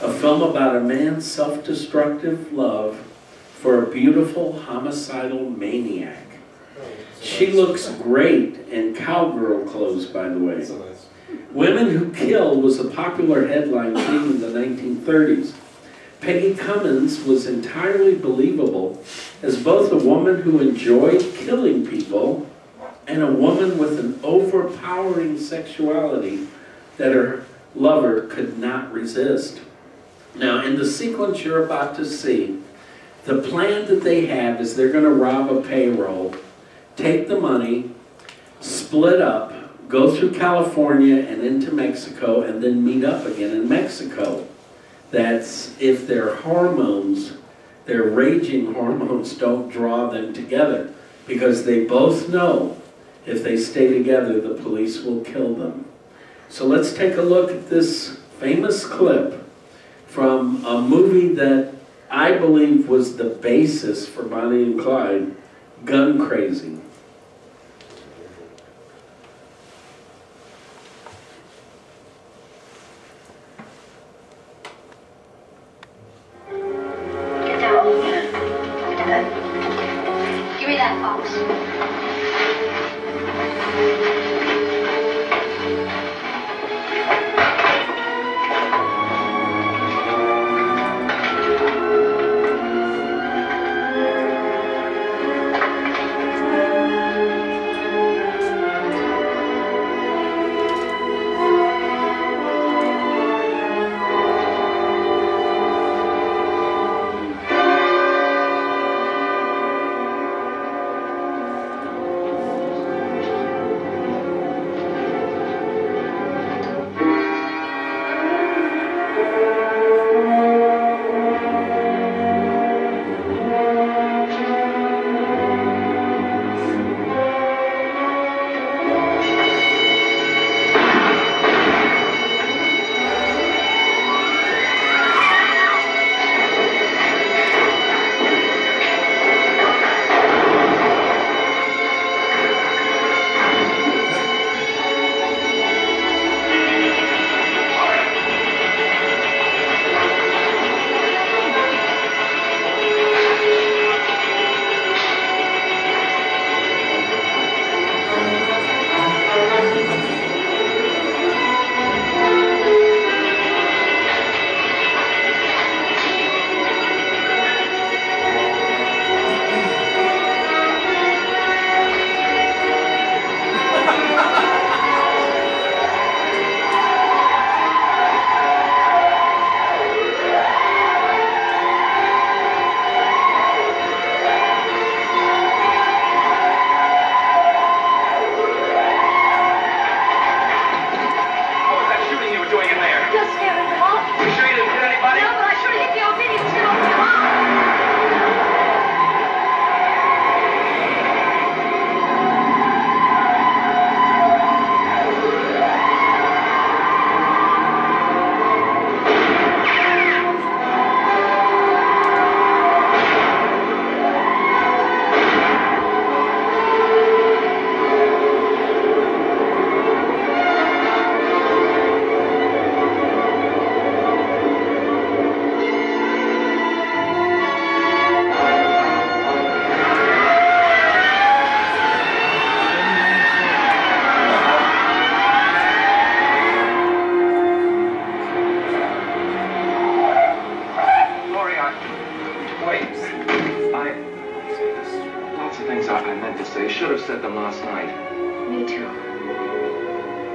a film about a man's self-destructive love for a beautiful homicidal maniac. She looks great in cowgirl clothes, by the way. Women Who Kill was a popular headline theme in the 1930s. Peggy Cummins was entirely believable as both a woman who enjoyed killing people and a woman with an overpowering sexuality that her lover could not resist. Now, in the sequence you're about to see, the plan that they have is they're going to rob a payroll, take the money, split up, go through California and into Mexico, and then meet up again in Mexico. That's if their hormones, their raging hormones, don't draw them together, because they both know if they stay together, the police will kill them. So let's take a look at this famous clip from a movie that I believe was the basis for Bonnie and Clyde, Gun Crazy. Give me that box.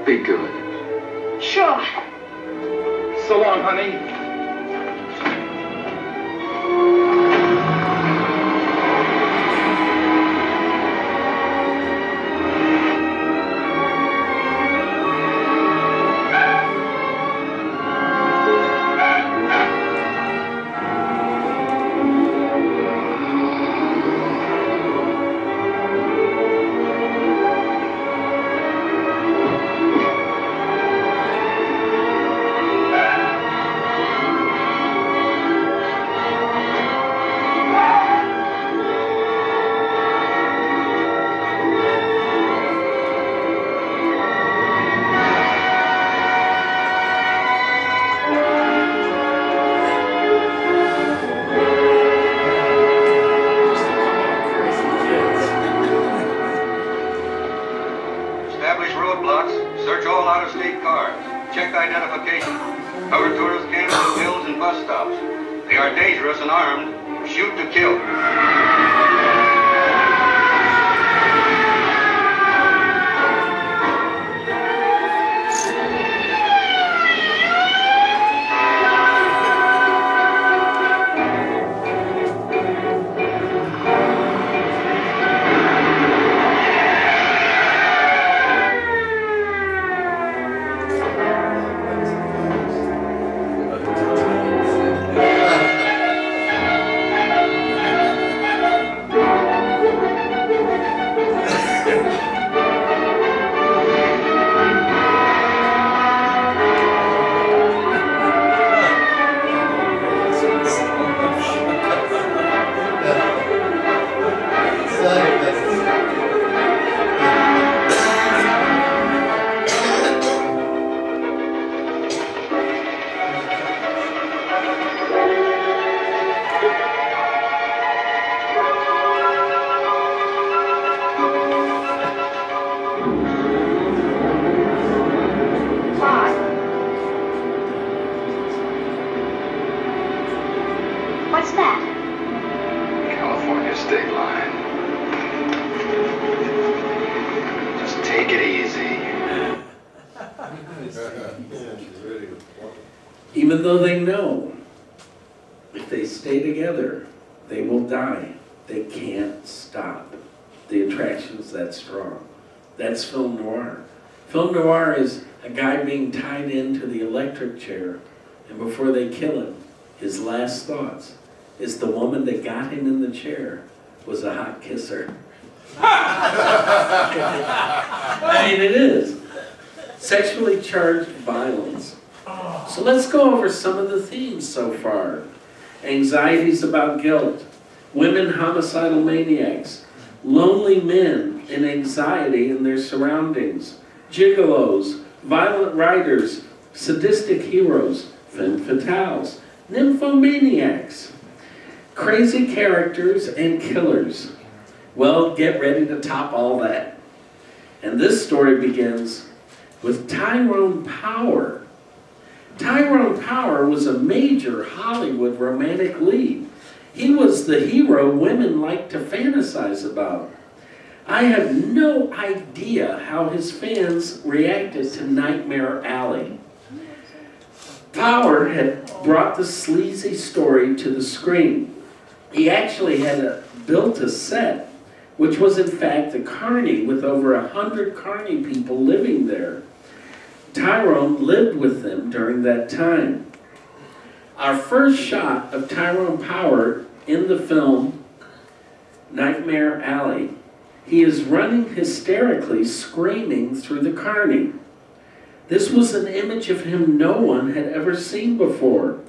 Be good. Sure. So long, honey. Establish roadblocks. Search all out-of-state cars. Check identification. Cover tourist camps, hotels, and bus stops. They are dangerous and armed. Shoot to kill. What's that? California state line. Just take it easy. Even though they know if they stay together, they will die. They can't stop. The attraction's that strong. That's film noir. Film noir is a guy being tied into the electric chair, and before they kill him, his last thoughts is the woman that got him in the chair was a hot kisser. I mean, it is. Sexually charged violence. So let's go over some of the themes so far. Anxieties about guilt, women homicidal maniacs, lonely men in anxiety in their surroundings, gigolos, violent writers, sadistic heroes, femme fatales, nymphomaniacs, crazy characters, and killers. Well, get ready to top all that. And this story begins with Tyrone Power. Tyrone Power was a major Hollywood romantic lead. He was the hero women like to fantasize about. I have no idea how his fans reacted to Nightmare Alley. Power had brought the sleazy story to the screen. He actually had built a set, which was in fact a carny with over 100 carny people living there. Tyrone lived with them during that time. Our first shot of Tyrone Power in the film Nightmare Alley, he is running hysterically, screaming through the carny. This was an image of him no one had ever seen before.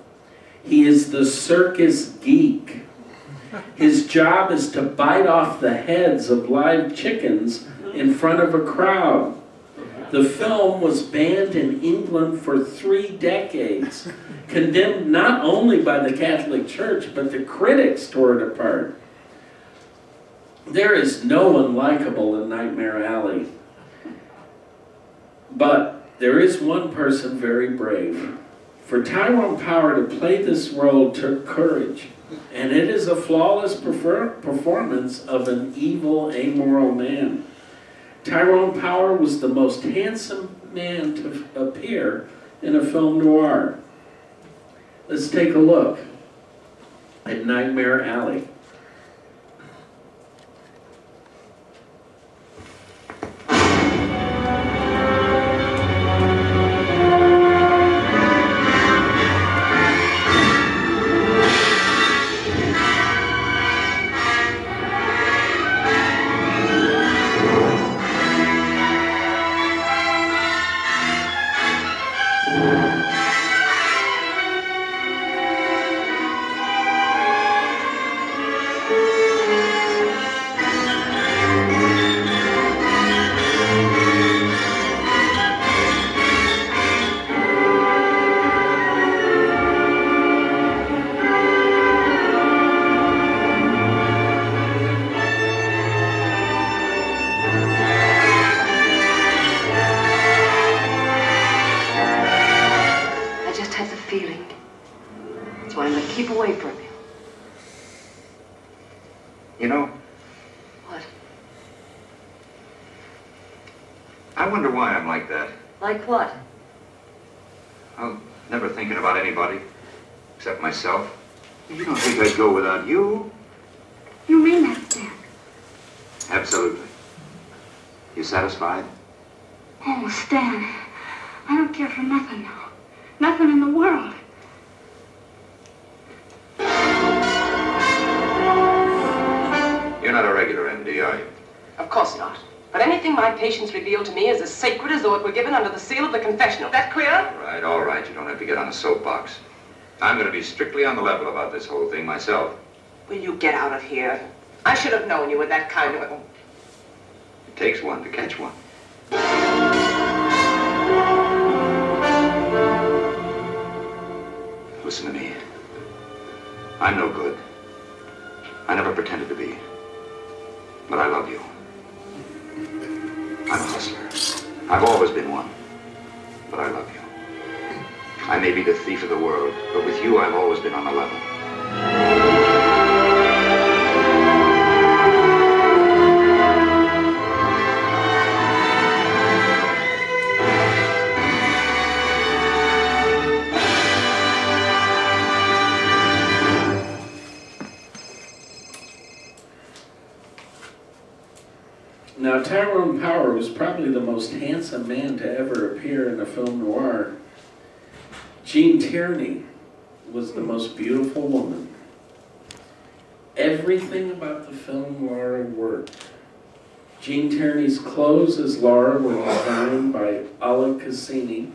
He is the circus geek. His job is to bite off the heads of live chickens in front of a crowd. The film was banned in England for 3 decades, condemned not only by the Catholic Church, but the critics tore it apart. There is no one likable in Nightmare Alley, but there is one person very brave. For Tyrone Power to play this role took courage, and it is a flawless performance of an evil, amoral man. Tyrone Power was the most handsome man to appear in a film noir. Let's take a look at Nightmare Alley. You know... What? I wonder why I'm like that. Like what? I'm never thinking about anybody, except myself. You don't think I'd go without you? You mean that, Stan? Absolutely. You satisfied? Oh, Stan, I don't care for nothing now. Nothing in the world. You're not a regular MD, are you? Of course not. But anything my patients reveal to me is as sacred as though it were given under the seal of the confessional. That clear? All right. You don't have to get on a soapbox. I'm going to be strictly on the level about this whole thing myself. Will you get out of here? I should have known you were that kind of... It takes one to catch one. Listen to me. I'm no good. I never pretended to be. But I love you. I'm a hustler. I've always been one. But I love you. I may be the thief of the world, but with you I've always been on the level. Now, Tyrone Power was probably the most handsome man to ever appear in a film noir. Jean Tierney was the most beautiful woman. Everything about the film Laura worked. Jean Tierney's clothes as Laura were designed by Alla Cassini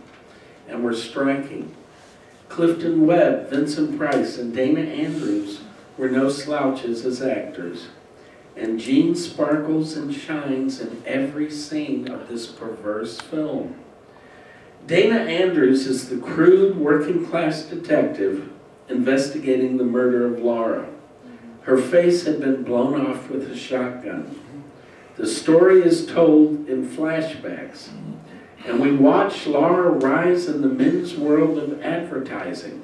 and were striking. Clifton Webb, Vincent Price, and Dana Andrews were no slouches as actors. And Jean sparkles and shines in every scene of this perverse film. Dana Andrews is the crude working-class detective investigating the murder of Laura. Her face had been blown off with a shotgun. The story is told in flashbacks, and we watch Laura rise in the men's world of advertising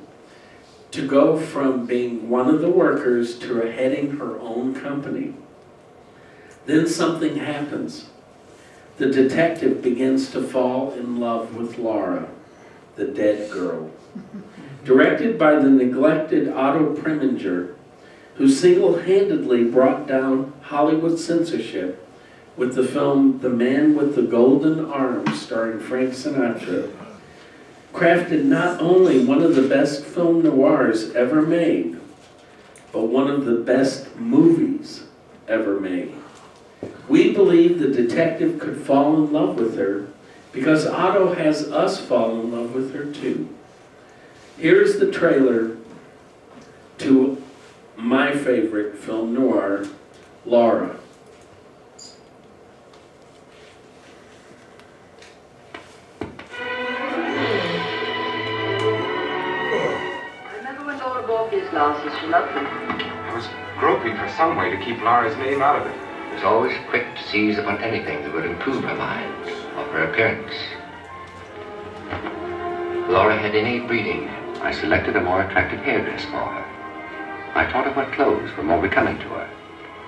to go from being one of the workers to heading her own company. Then something happens. The detective begins to fall in love with Laura, the dead girl. Directed by the neglected Otto Preminger, who single-handedly brought down Hollywood censorship with the film The Man with the Golden Arm starring Frank Sinatra, crafted not only one of the best film noirs ever made, but one of the best movies ever made. We believe the detective could fall in love with her because Otto has us fall in love with her too. Here's the trailer to my favorite film noir, Laura. Remember when Laura bought these glasses? She loved them. I was groping for some way to keep Laura's name out of it. Was always quick to seize upon anything that would improve her mind or her appearance. Laura had innate breeding. I selected a more attractive hairdress for her. I taught her what clothes were more becoming to her.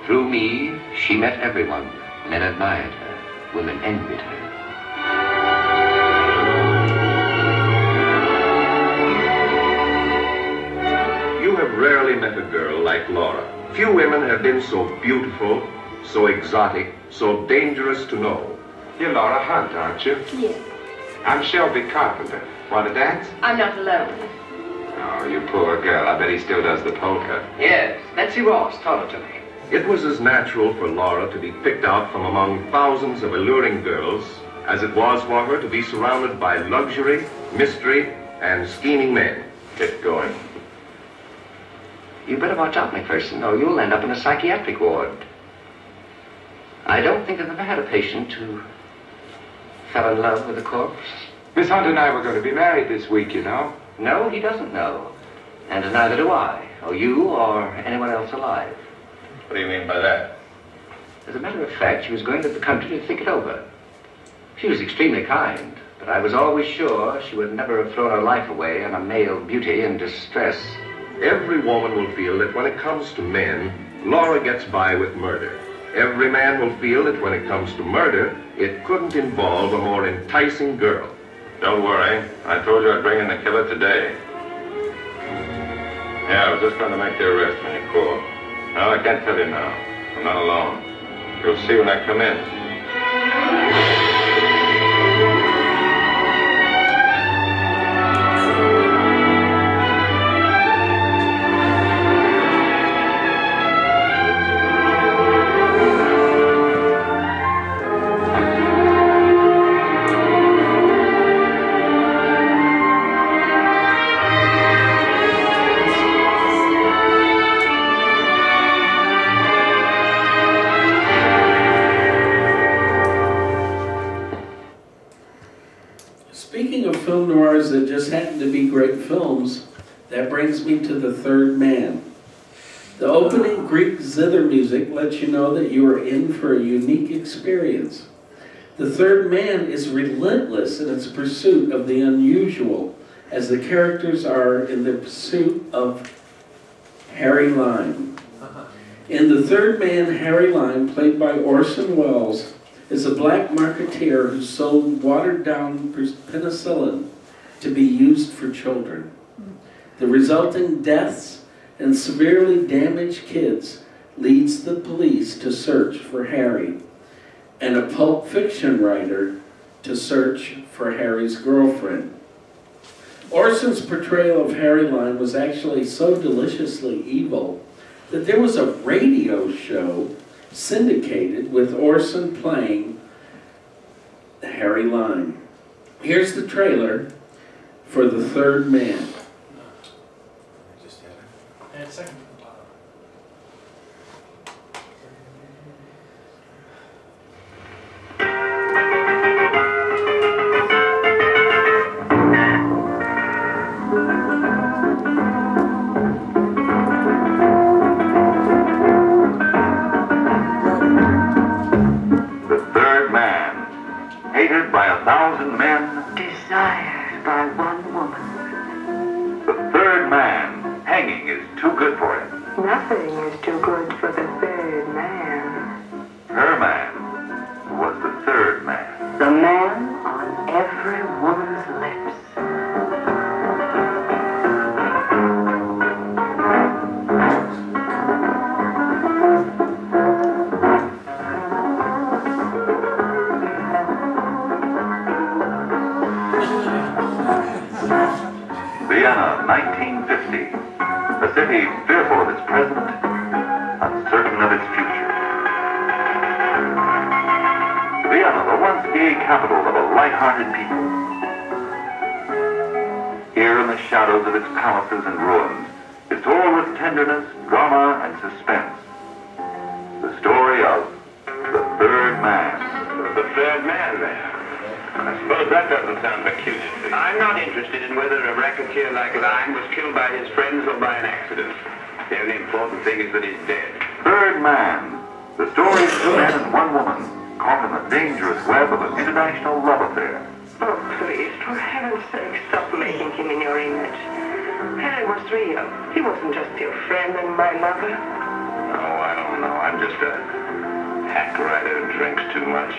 Through me, she met everyone and then admired her. women envied her. You have rarely met a girl like Laura. Few women have been so beautiful, so exotic, so dangerous to know. You're Laura Hunt, aren't you? Yes. I'm Shelby Carpenter. Want to dance? I'm not alone. Oh, you poor girl. I bet he still does the polka. Yes, Betsy Ross taught it to me. It was as natural for Laura to be picked out from among thousands of alluring girls as it was for her to be surrounded by luxury, mystery, and scheming men. Get going. You better watch out, McPherson, or you'll end up in a psychiatric ward. I don't think I've ever had a patient who fell in love with a corpse. Miss Hunt and I were going to be married this week, you know. No, he doesn't know. And neither do I, or you, or anyone else alive. What do you mean by that? As a matter of fact, she was going to the country to think it over. She was extremely kind, but I was always sure she would never have thrown her life away on a male beauty in distress. Every woman will feel that when it comes to men, Laura gets by with murder. Every man will feel that when it comes to murder, it couldn't involve a more enticing girl. Don't worry. I told you I'd bring in the killer today. Yeah, I was just going to make the arrest when you called. No, I can't tell you now. I'm not alone. You'll see when I come in. Speaking of film noirs that just happen to be great films, that brings me to The Third Man. The opening Greek zither music lets you know that you are in for a unique experience. The Third Man is relentless in its pursuit of the unusual, as the characters are in the pursuit of Harry Lime. In The Third Man, Harry Lime, played by Orson Welles, is a black marketeer who sold watered-down penicillin to be used for children. The resulting deaths and severely damaged kids leads the police to search for Harry, and a Pulp Fiction writer to search for Harry's girlfriend. Orson's portrayal of Harry Lime was actually so deliciously evil that there was a radio show syndicated with Orson playing Harry Lime. Here's the trailer for The Third Man. Hated by 1,000 men, desired by one woman. The third man, hanging is too good for him. Nothing is too good for the third man. Her man was the third man. The man on every woman's lips. Vienna, 1950. A city fearful of its present, uncertain of its future. Vienna, the once gay capital of a light-hearted people. Here in the shadows of its palaces and ruins, is told with tenderness, drama, and suspense. The story of the third man. The third man, then. I suppose that doesn't sound peculiar to you. I'm not interested in whether a racketeer like Lime was killed by his friends or by an accident. The only important thing is that he's dead. Third man. The story of two men and one woman caught in the dangerous web of an international love affair. Oh, please, for heaven's sake, stop making him in your image. Harry was real. He wasn't just your friend and my lover. Oh, I don't know. I'm just a hack writer who drinks too much.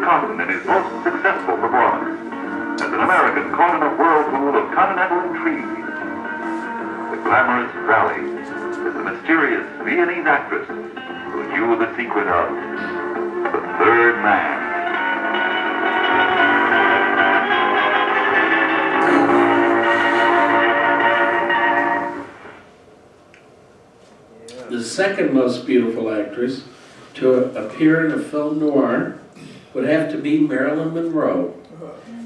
Cotton in his most successful performance as an American caught in a whirlpool of continental intrigue. The glamorous Valley is the mysterious Viennese actress who knew the secret of the third man. The second most beautiful actress to appear in a film noir would have to be Marilyn Monroe.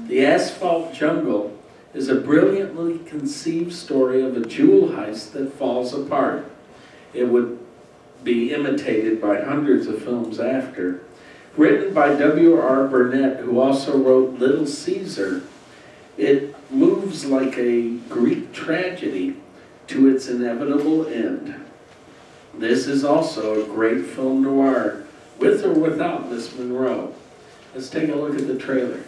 The Asphalt Jungle is a brilliantly conceived story of a jewel heist that falls apart. It would be imitated by hundreds of films after. Written by W.R. Burnett, who also wrote Little Caesar, it moves like a Greek tragedy to its inevitable end. This is also a great film noir, with or without Miss Monroe. Let's take a look at the trailer.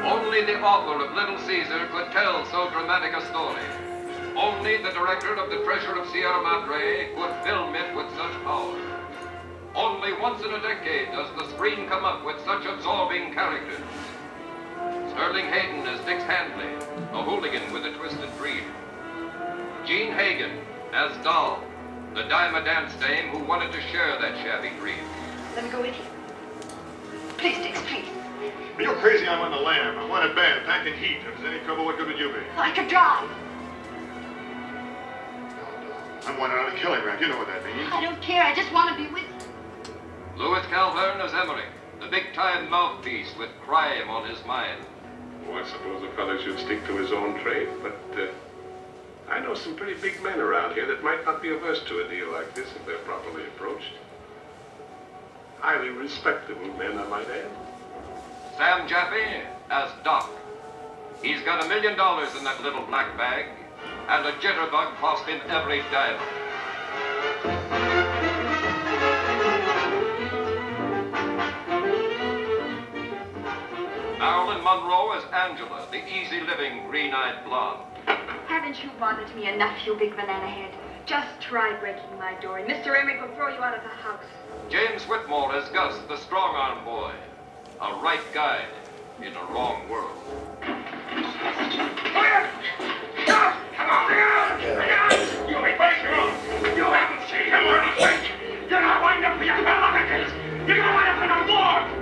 Only the author of Little Caesar could tell so dramatic a story. Only the director of The Treasure of Sierra Madre could film it with such power. Only once in a decade does the screen come up with such absorbing characters. Sterling Hayden as Dix Handley, a hooligan with a twisted dream. Gene Hagen as Doll, the dime-a-dance dame who wanted to share that shabby dream. Let me go with you. Please, Dix, please. Are you crazy? I'm on the lam. I want it bad, packed in heat. If there's any trouble, what good would you be? I could drive. I'm wanted on a killing rap. You know what that means. I don't care. I just want to be with you. Louis Calvert as Emmerich, the big-time mouthpiece with crime on his mind. Oh, I suppose a fellow should stick to his own trade, but I know some pretty big men around here that might not be averse to a deal like this if they're properly approached. Highly respectable men, I might add. Sam Jaffe as Doc. He's got $1 million in that little black bag, and a jitterbug cost him every dime. Marilyn Monroe as Angela, the easy-living, green-eyed blonde. Haven't you bothered me enough, you big banana head? Just try breaking my door, and Mr. Emmerich will throw you out of the house. James Whitmore as Gus, the strong-arm boy. A right guide in a wrong world. Come on, you'll be breaking off. You haven't seen him or anything. You're gonna wind up with your fell on the case. You're gonna wind up in a war.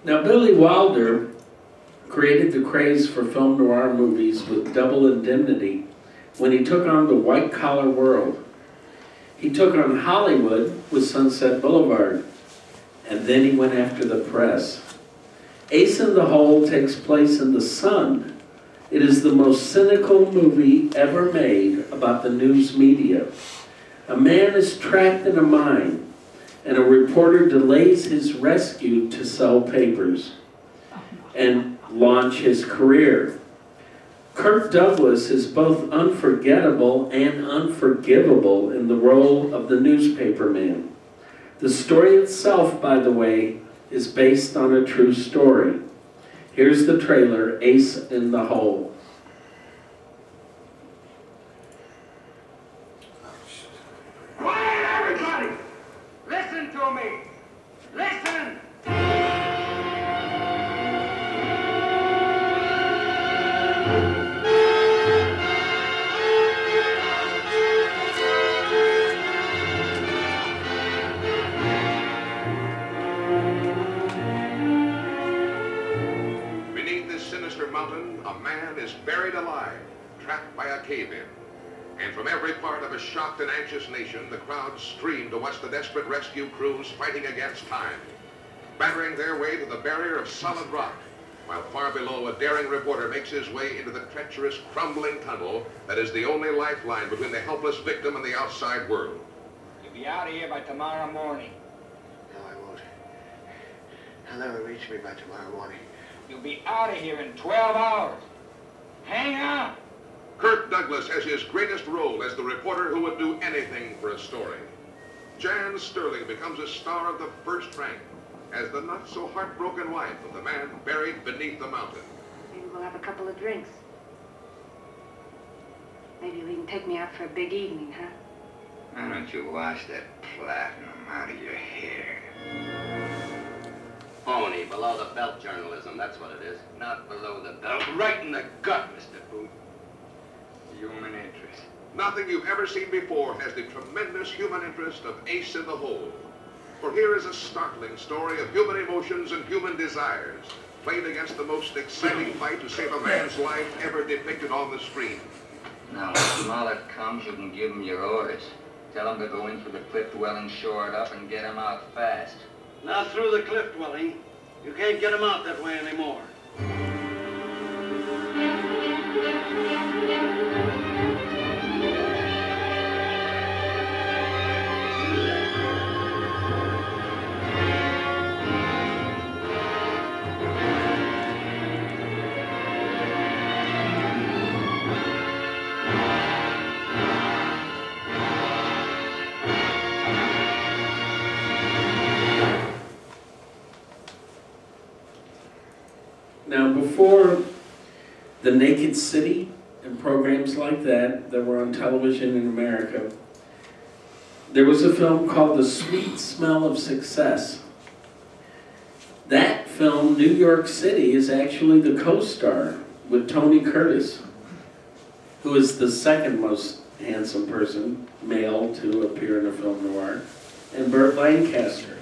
Now, Billy Wilder created the craze for film noir movies with Double Indemnity when he took on the white-collar world. He took on Hollywood with Sunset Boulevard, and then he went after the press. Ace in the Hole takes place in the Sun. It is the most cynical movie ever made about the news media. A man is trapped in a mine, and a reporter delays his rescue to sell papers and launch his career. Kirk Douglas is both unforgettable and unforgivable in the role of the newspaper man. The story itself, by the way, is based on a true story. Here's the trailer, Ace in the Hole. Quiet, everybody! Listen to me! Listen! Beneath this sinister mountain, a man is buried alive, trapped by a cave-in. And from every part of a shocked and anxious nation, the crowds stream to watch the desperate rescue crews fighting against time, battering their way to the barrier of solid rock, while far below, a daring reporter makes his way into the treacherous, crumbling tunnel that is the only lifeline between the helpless victim and the outside world. You'll be out of here by tomorrow morning. No, I won't. They'll never reach me by tomorrow morning. You'll be out of here in 12 hours. Hang on. Kirk Douglas has his greatest role as the reporter who would do anything for a story. Jan Sterling becomes a star of the first rank as the not-so-heartbroken wife of the man buried beneath the mountain. Maybe we'll have a couple of drinks. Maybe you'll even take me out for a big evening, huh? Why don't you wash that platinum out of your hair? Phony, below the belt journalism, that's what it is. Not below the belt, right in the gut, Mr. Booth. Human interest. Nothing you've ever seen before has the tremendous human interest of Ace in the Hole. For here is a startling story of human emotions and human desires, played against the most exciting fight to save a man's life ever depicted on the screen. Now, when Smollett comes, you can give him your orders. Tell him to go in for the cliff dwelling, shore it up, and get him out fast. Not through the cliff dwelling. You can't get him out that way anymore. Now, before The Naked City and programs like that were on television in America, there was a film called The Sweet Smell of Success. That film, New York City, is actually the co-star with Tony Curtis, who is the second most handsome person, male, to appear in a film noir, and Burt Lancaster.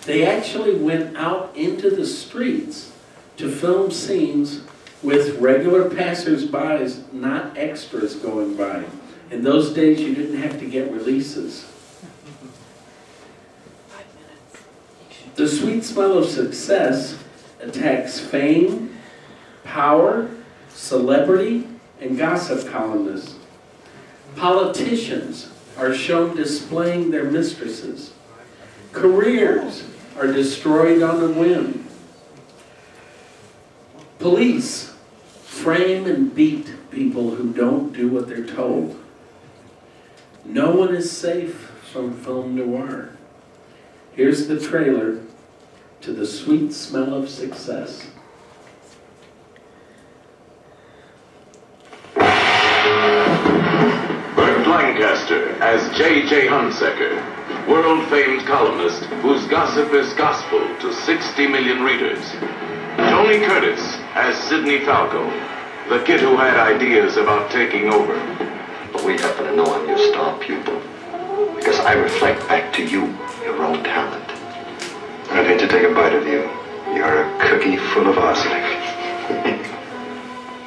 They actually went out into the streets to film scenes with regular passers-by, not extras going by. In those days, you didn't have to get releases. The Sweet Smell of Success attacks fame, power, celebrity, and gossip columnists. Politicians are shown displaying their mistresses. Careers are destroyed on a whim. Police frame and beat people who don't do what they're told. No one is safe from film noir. Here's the trailer to The Sweet Smell of Success. Burt Lancaster as J.J. Hunsaker, world-famed columnist whose gossip is gospel to 60 million readers. Tony Curtis as Sidney Falco, the kid who had ideas about taking over. But we happen to know I'm your star pupil, because I reflect back to you your own talent. I'd hate to take a bite of you. You're a cookie full of arsenic.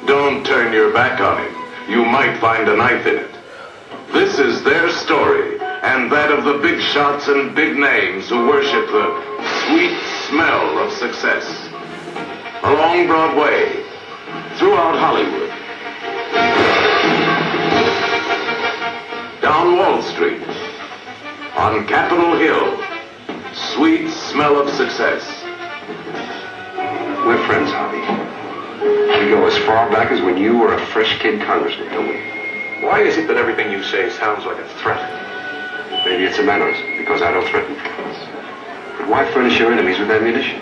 Don't turn your back on him. You might find a knife in it. This is their story, and that of the big shots and big names who worship the sweet smell of success. Along Broadway, throughout Hollywood, down Wall Street, on Capitol Hill, sweet smell of success. We're friends, Harvey. We go as far back as when you were a fresh kid congressman, don't we? Why is it that everything you say sounds like a threat? Maybe it's a manners, because I don't threaten. But why furnish your enemies with ammunition?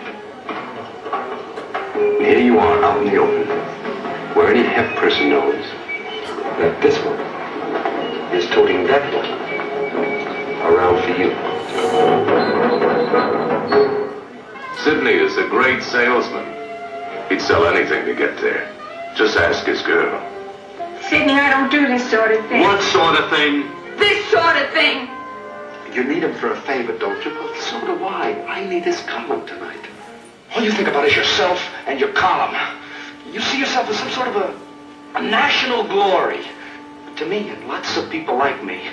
And here you are, out in the open, where any hep person knows that this one is toting that one around for you. Sidney is a great salesman. He'd sell anything to get there. Just ask his girl. Sidney, I don't do this sort of thing. What sort of thing? This sort of thing. You need him for a favor, don't you? Well, so do I. I need his column tonight. All you think about is yourself and your column. You see yourself as some sort of a national glory. But to me and lots of people like me,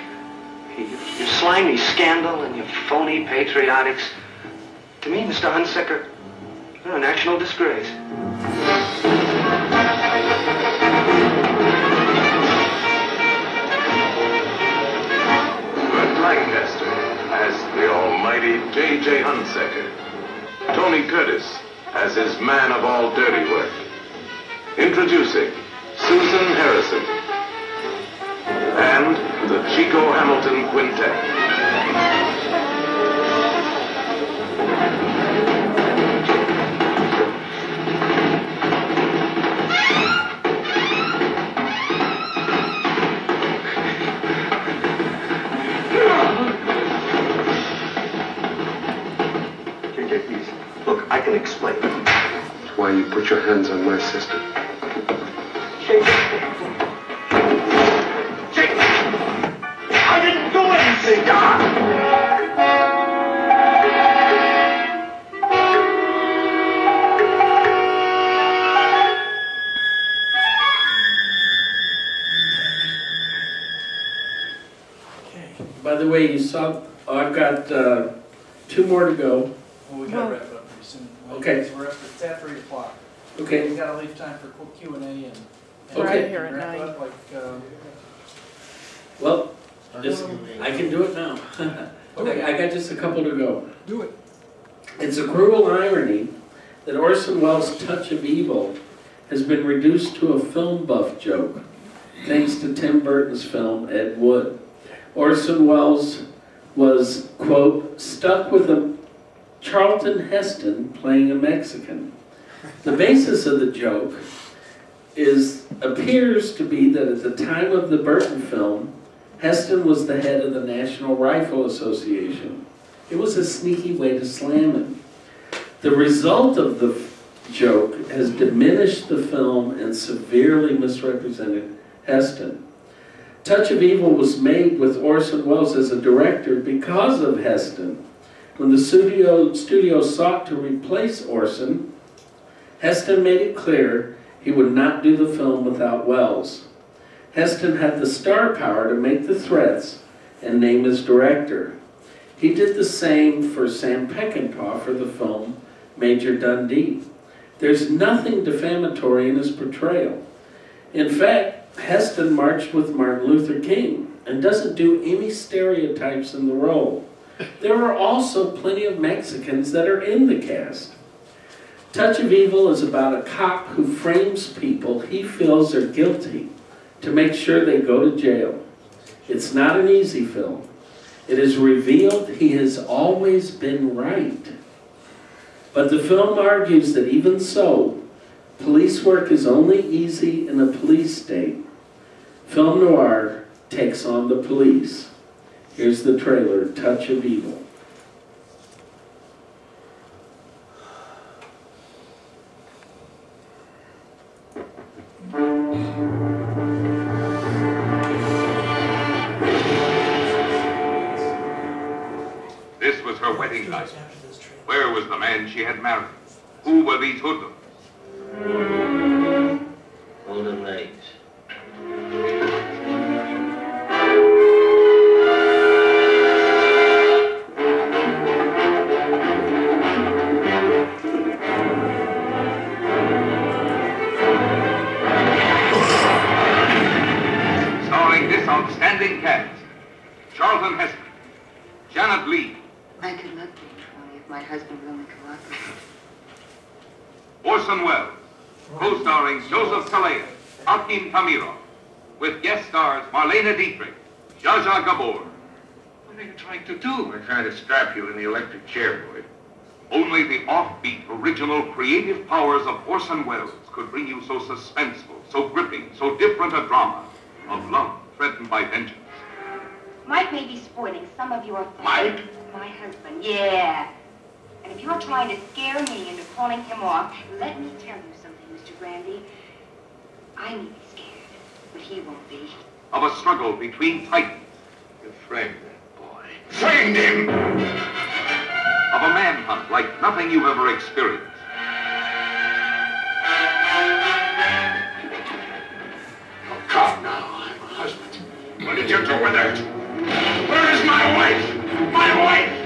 your slimy scandal and your phony patriotics, to me, Mr. Hunsaker, you're a national disgrace. Burt Lancaster as the almighty J.J. Hunsaker. Tony Curtis as his man of all dirty work. Introducing Susan Harrison and the Chico Hamilton Quintet. I can explain. Why you put your hands on my sister. Jake, I didn't do anything. By the way, you saw, I've got 2 more to go. Well, we gotta wrap it up pretty soon. Okay. It's after 8 o'clock. Okay. We gotta leave time for Q&A and Okay. and wrap it up like. Well, I can do it now. Okay, I got just a couple to go. Do it. It's a cruel irony that Orson Welles' Touch of Evil has been reduced to a film buff joke, thanks to Tim Burton's film, Ed Wood. Orson Welles was, quote, stuck with a Charlton Heston playing a Mexican. The basis of the joke appears to be that at the time of the Burton film, Heston was the head of the National Rifle Association. It was a sneaky way to slam him. The result of the joke has diminished the film and severely misrepresented Heston. Touch of Evil was made with Orson Welles as a director because of Heston. When the studio sought to replace Orson, Heston made it clear he would not do the film without Welles. Heston had the star power to make the threats and name his director. He did the same for Sam Peckinpah for the film Major Dundee. There's nothing defamatory in his portrayal. In fact, Heston marched with Martin Luther King and doesn't do any stereotypes in the role. There are also plenty of Mexicans that are in the cast. Touch of Evil is about a cop who frames people he feels are guilty to make sure they go to jail. It's not an easy film. It is revealed he has always been right. But the film argues that even so, police work is only easy in a police state. Film noir takes on the police. Here's the trailer, Touch of Evil. This was her wedding night. Where was the man she had married? Who were these hoodlums? Hold them legs. Starring this outstanding cast: Charlton Heston, Janet Leigh, I could love you, Tony, if my husband would only cooperate. Orson Welles, co-starring Joseph Calais, Akim Tamirov, with guest stars Marlene Dietrich, Zsa Zsa Gabor. What are you trying to do? We're trying to strap you in the electric chair, boy. Only the offbeat, original, creative powers of Orson Welles could bring you so suspenseful, so gripping, so different a drama of love threatened by vengeance. Mike may be spoiling some of your things. Mike? My husband, yeah. And if you're trying to scare me into calling him off, let me tell you something, Mr. Grandy. I may be scared, but he won't be. Of a struggle between titans. You framed that boy. Framed him! Of a manhunt like nothing you've ever experienced. What did you do with her? Where is my wife? My wife!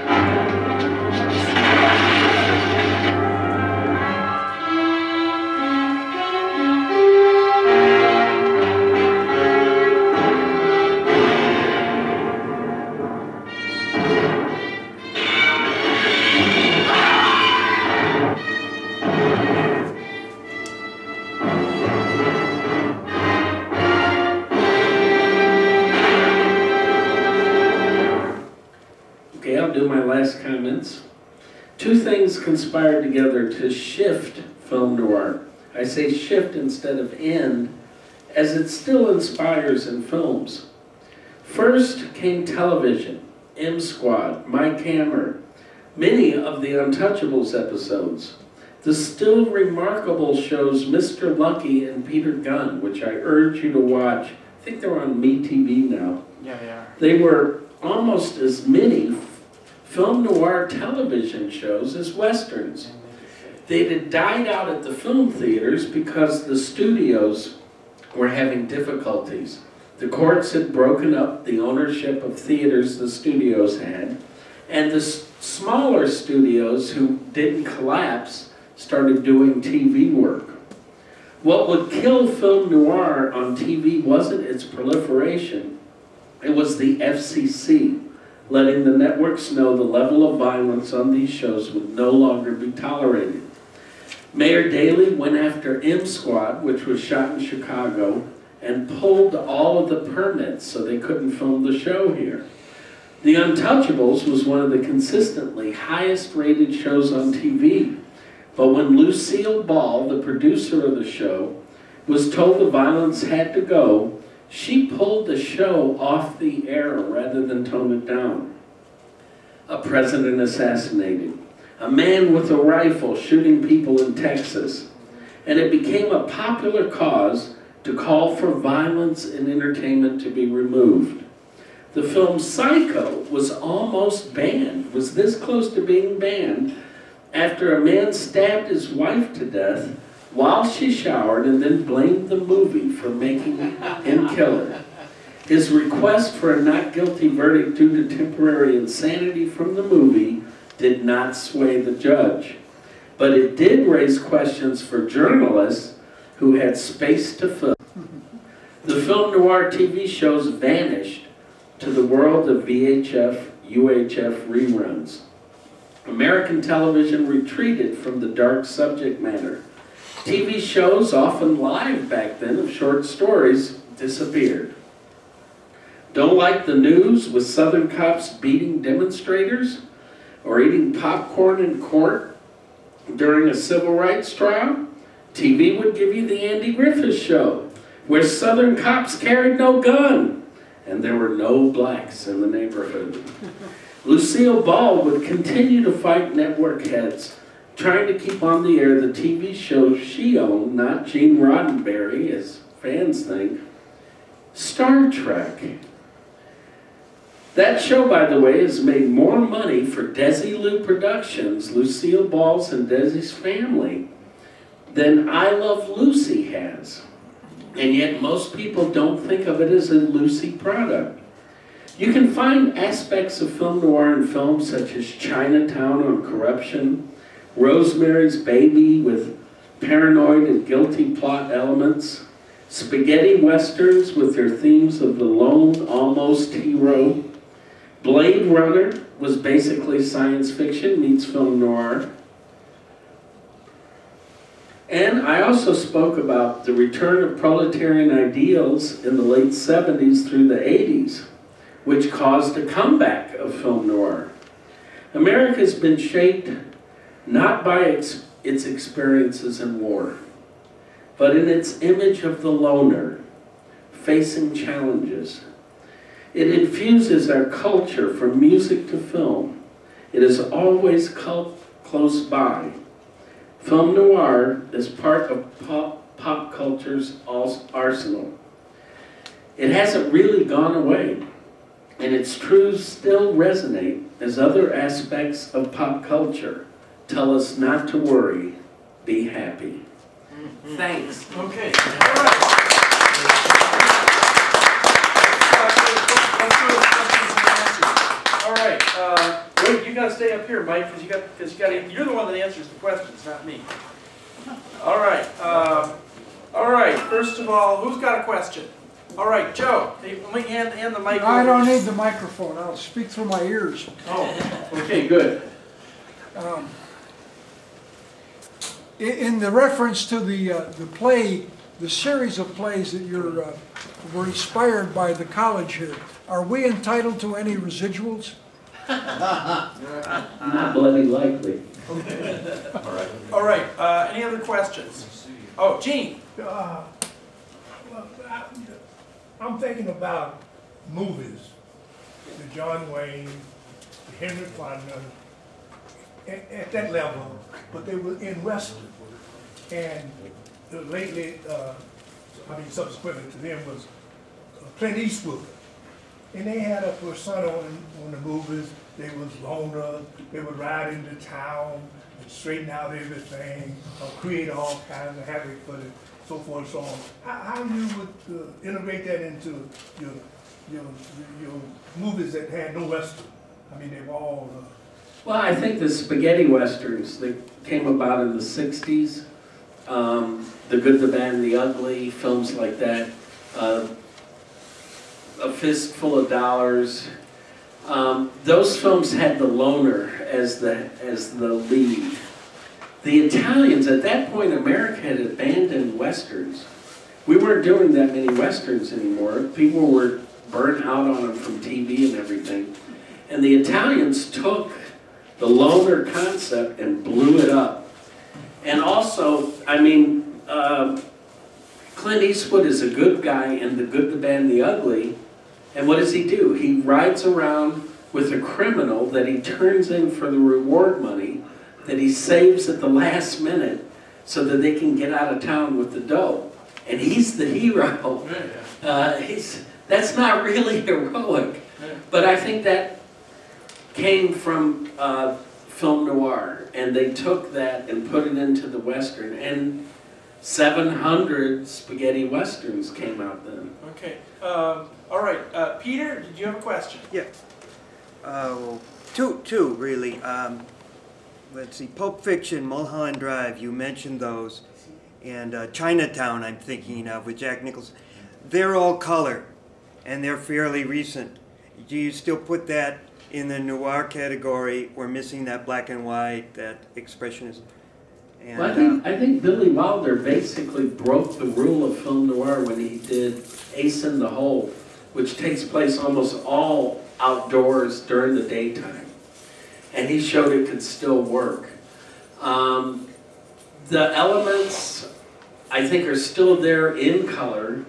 Okay, I'll do my last comments. Two things conspired together to shift film noir. I say shift instead of end, as it still inspires in films. First came television, M Squad, Mike Hammer, many of the Untouchables episodes. The still remarkable shows Mr. Lucky and Peter Gunn, which I urge you to watch. I think they're on MeTV now. Yeah, they are. They were almost as many film noir television shows as westerns. They had died out at the film theaters because the studios were having difficulties. The courts had broken up the ownership of theaters the studios had, and the smaller studios who didn't collapse started doing TV work. What would kill film noir on TV wasn't its proliferation, it was the FCC letting the networks know the level of violence on these shows would no longer be tolerated. Mayor Daley went after M Squad, which was shot in Chicago, and pulled all of the permits so they couldn't film the show here. The Untouchables was one of the consistently highest rated shows on TV, but when Lucille Ball, the producer of the show, was told the violence had to go, she pulled the show off the air rather than tone it down. A president assassinated, a man with a rifle shooting people in Texas, and it became a popular cause to call for violence in entertainment to be removed. The film Psycho was almost banned, was this close to being banned, after a man stabbed his wife to death while she showered and then blamed the movie for making him kill her. His request for a not guilty verdict due to temporary insanity from the movie did not sway the judge, but it did raise questions for journalists who had space to fill. The film noir TV shows vanished to the world of VHF, UHF reruns. American television retreated from the dark subject matter. TV shows, often live back then, of short stories, disappeared. Don't like the news with Southern cops beating demonstrators or eating popcorn in court during a civil rights trial? TV would give you the Andy Griffith Show, where Southern cops carried no gun and there were no blacks in the neighborhood. Lucille Ball would continue to fight network heads, trying to keep on the air the TV show she owned, not Gene Roddenberry, as fans think, Star Trek. That show, by the way, has made more money for Desilu Productions, Lucille Ball's and Desi's family, than I Love Lucy has. And yet most people don't think of it as a Lucy product. You can find aspects of film noir in films such as Chinatown on corruption, Rosemary's Baby with paranoid and guilty plot elements, spaghetti westerns with their themes of the lone almost hero. Blade Runner was basically science fiction meets film noir. And I also spoke about the return of proletarian ideals in the late 70s through the 80s, which caused a comeback of film noir. America has been shaped not by its experiences in war, but in its image of the loner, facing challenges. It infuses our culture from music to film. It is always close by. Film noir is part of pop culture's arsenal. It hasn't really gone away, and its truths still resonate as other aspects of pop culture tell us not to worry, be happy. Thanks. Okay. All right. stay up here, Mike, because you're the one that answers the questions, not me. All right. All right. First of all, who's got a question? All right, Joe. Let me hand the mic. I don't need the microphone. I'll speak through my ears. Oh, okay, good. In the reference to the play, the series of plays that were inspired by the college here, are we entitled to any residuals? Not bloody likely. Okay. All right. Any other questions? Oh, Gene. Well, I'm thinking about movies, the John Wayne, the Henry Fonda, at that level, but they were in Western. And lately, subsequently to them was Clint Eastwood. And they had a persona on the movies. They was loner, they would ride into town and straighten out everything, create all kinds of havoc for the so forth and so on. How you would integrate that into your movies that had no Western? I mean, they were all... Well, I think the spaghetti westerns that came about in the 60s, The Good, the Bad, and the Ugly, films like that, A Fistful of Dollars, those films had the loner as the lead. The Italians, at that point, America had abandoned westerns. We weren't doing that many westerns anymore. People were burnt out on them from TV and everything. And the Italians took the loner concept and blew it up. And also, I mean, Clint Eastwood is a good guy in The Good, the Bad, and the Ugly. And what does he do? He rides around with a criminal that he turns in for the reward money that he saves at the last minute so that they can get out of town with the dough. And he's the hero. That's not really heroic. But I think that came from film noir. And they took that and put it into the Western. And 700 spaghetti westerns came out then. Okay. All right. Peter, did you have a question? Yeah. Well, two really. Let's see, Pulp Fiction, Mulholland Drive, you mentioned those. And Chinatown, I'm thinking of, with Jack Nicholson. They're all color, and they're fairly recent. Do you still put that in the noir category? We're missing that black and white, that expressionism. And, well, I think Billy Wilder basically broke the rule of film noir when he did Ace in the Hole, which takes place almost all outdoors during the daytime. And he showed it could still work. The elements, I think, are still there in color.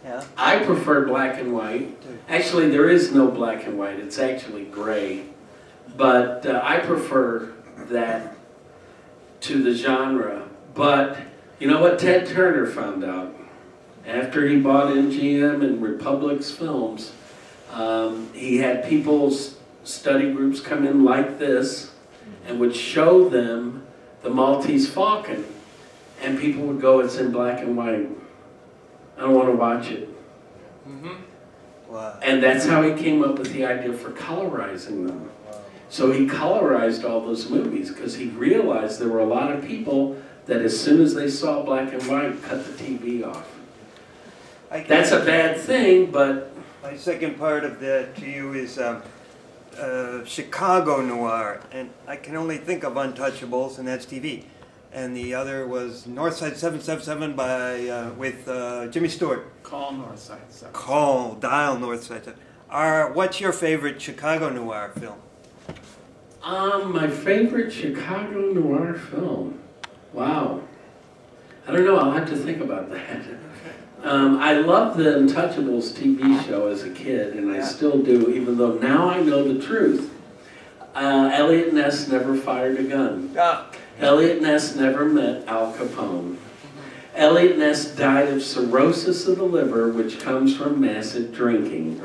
Yeah. I prefer black and white. Actually, there is no black and white. It's actually gray. But I prefer that to the genre. But you know what Ted Turner found out? After he bought MGM and Republic's films, he had people's study groups come in like this and would show them the Maltese Falcon. And people would go, it's in black and white. I don't want to watch it. Wow. And that's how he came up with the idea for colorizing them. So he colorized all those movies because he realized there were a lot of people that as soon as they saw black and white, cut the TV off. That's a bad thing, but... My second part of that to you is Chicago noir, and I can only think of Untouchables, and that's TV. And the other was Northside 777 by with Jimmy Stewart. Call Northside 7. Call, dial Northside 7. What's your favorite Chicago noir film? My favorite Chicago noir film. Wow. I don't know, I'll have to think about that. I loved the Untouchables TV show as a kid, and I still do, even though now I know the truth. Elliot Ness never fired a gun. Elliot Ness never met Al Capone. Elliot Ness died of cirrhosis of the liver, which comes from massive drinking.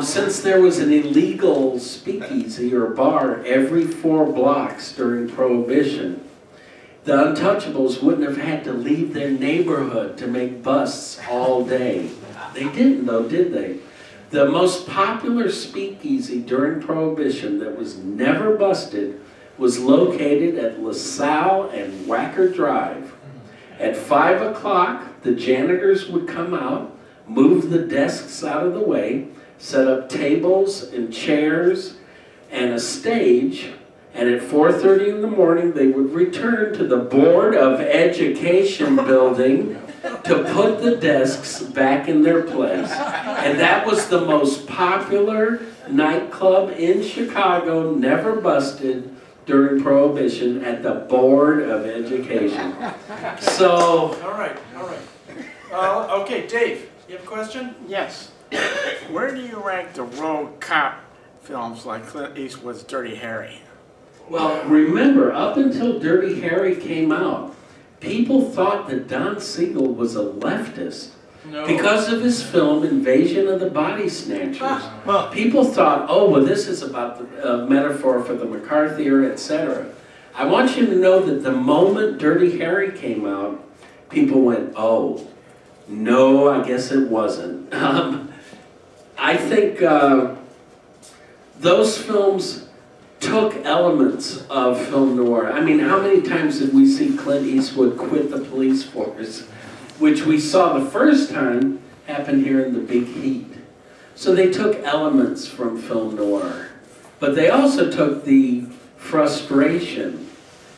Since there was an illegal speakeasy or bar every 4 blocks during Prohibition, the Untouchables wouldn't have had to leave their neighborhood to make busts all day. They didn't, though, did they? The most popular speakeasy during Prohibition that was never busted was located at LaSalle and Wacker Drive. At 5 o'clock, the janitors would come out, move the desks out of the way, set up tables and chairs and a stage, and at 4:30 in the morning they would return to the Board of Education building to put the desks back in their place. And that was the most popular nightclub in Chicago, never busted during Prohibition, at the Board of Education. So... All right. Okay, Dave, you have a question? Yes. Where do you rank the road cop films like Clint Eastwood's Dirty Harry? Well, remember, up until Dirty Harry came out, people thought that Don Siegel was a leftist. No. Because of his film, Invasion of the Body Snatchers. People thought, oh, well, this is about the metaphor for the McCarthy era, etc. I want you to know that the moment Dirty Harry came out, people went, oh, no, I guess it wasn't. I think those films took elements of film noir. I mean, how many times did we see Clint Eastwood quit the police force? Which we saw the first time happen here in The Big Heat. So they took elements from film noir. But they also took the frustration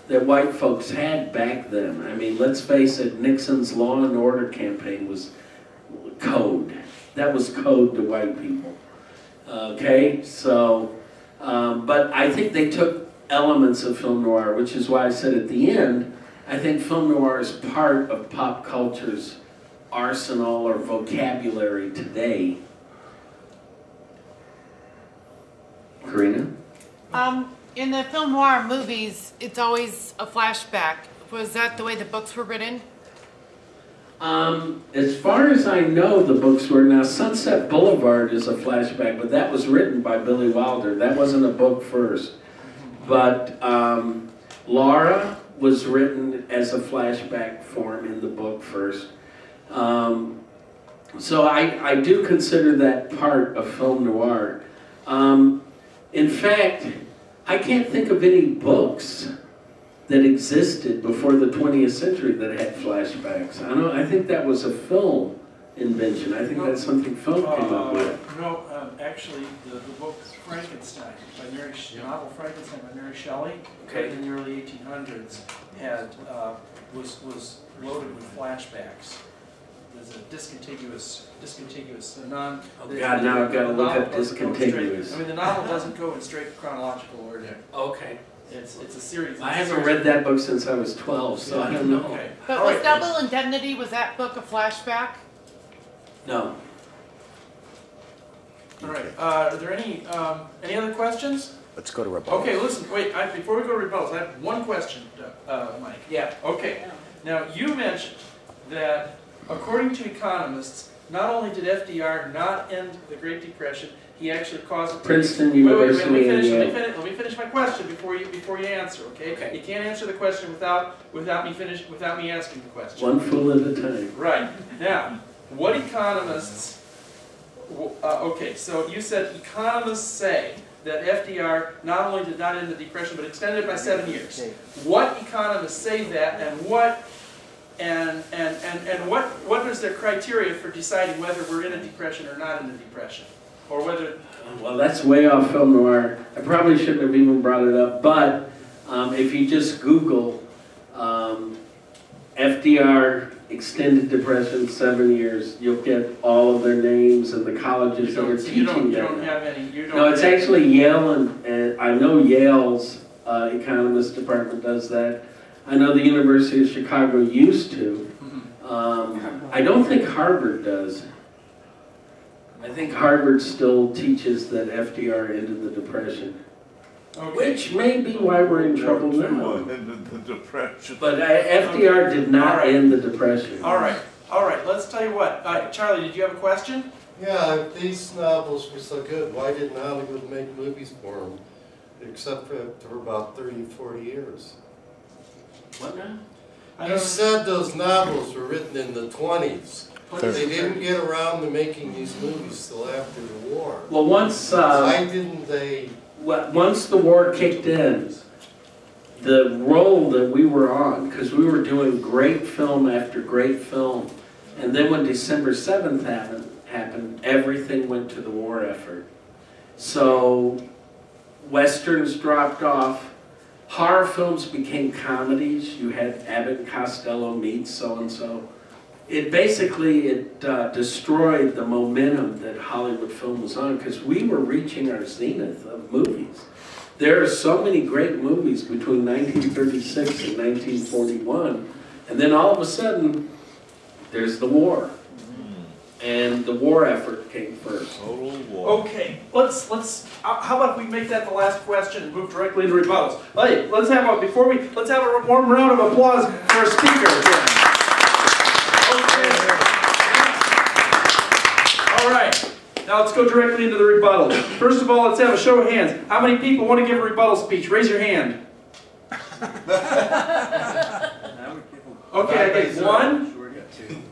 that white folks had back then. I mean, let's face it, Nixon's Law and Order campaign was code. That was code to white people. Okay, so, but I think they took elements of film noir, which is why I said at the end, I think film noir is part of pop culture's arsenal or vocabulary today. Karina? In the film noir movies, it's always a flashback. Was that the way the books were written? As far as I know, the books were, now Sunset Boulevard is a flashback, but that was written by Billy Wilder. That wasn't a book first. But Laura was written as a flashback form in the book first. So I do consider that part of film noir. In fact, I can't think of any books that existed before the 20th century that had flashbacks. I think that was a film invention. I think that's something film came up with. No, actually, the book Frankenstein, novel Frankenstein by Mary Shelley, in the early 1800s, was loaded with flashbacks. There's a discontiguous, non. Oh God, now I've got to look up discontiguous. I mean, the novel doesn't go in straight chronological order. Okay. It's a series. I haven't read that book since I was 12, so I don't know. Okay. But was Double Indemnity, was that book a flashback? No. All right. Are there any other questions? Let's go to rebuttals. Okay, listen, wait, before we go to rebuttals, I have one question, Mike. Yeah. Okay. Now, you mentioned that, according to economists, not only did FDR not end the Great Depression, he actually caused it. Princeton University. Let me finish my question before you answer. Okay. You can't answer the question without me asking the question. One fool at a time. Right. Now, what economists? Okay, so you said economists say that FDR not only did not end the Depression but extended it by 7 years. What economists say that, and what is their criteria for deciding whether we're in a depression or not in a depression? Or whether... Well, that's way off film noir. I probably shouldn't have even brought it up, but if you just Google FDR extended depression 7 years, you'll get all of their names and the colleges that are teaching them. You don't have any... No, it's actually Yale, and I know Yale's economist department does that. I know the University of Chicago used to. I don't think Harvard does. I think Harvard still teaches that FDR ended the Depression. Okay. Which may be why we're in trouble now. The Depression. But FDR did not end the Depression. All right, let's tell you what. Charlie, did you have a question? Yeah, if these novels were so good, why didn't Hollywood make movies for them? Except for about 30, 40 years. What now? You said those novels were written in the 20s. They didn't get around to making these movies till after the war. Well, once why didn't they? Once the war kicked in, the role that we were on, because we were doing great film after great film, and then when December 7th happened, everything went to the war effort. So Westerns dropped off. Horror films became comedies. You had Abbott and Costello meets so-and-so. It basically destroyed the momentum that Hollywood film was on, because we were reaching our zenith of movies. There are so many great movies between 1936 and 1941, and then all of a sudden, there's the war. And the war effort came first. Total war. Okay, how about we make that the last question and move directly into rebuttals? Hey, let's have a warm round of applause for a speaker again. Okay. All right, now let's go directly into the rebuttals. First of all, let's have a show of hands. How many people want to give a rebuttal speech? Raise your hand. Okay, I get 1,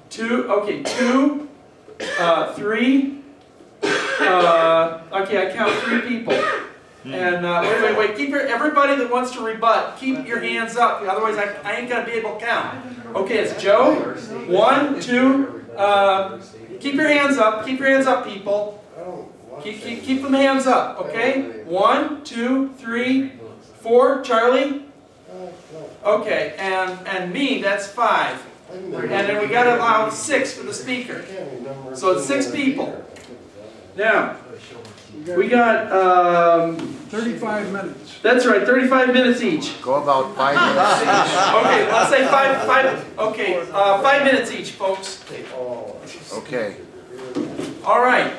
2, okay, 2, 3, okay, I count 3 people. And wait, everybody that wants to rebut, keep your hands up, otherwise I ain't gonna be able to count. Okay, it's Joe, 1, 2, keep your hands up, people. Keep them hands up, okay? 1, 2, 3, 4, Charlie? Okay, and me, that's 5. And then we got to allow 6 for the speaker. So it's 6 people. Now, we got 35 minutes. That's right, 35 minutes each. Go about 5 minutes each. Okay, let's say 5 minutes each, folks. Okay. All right.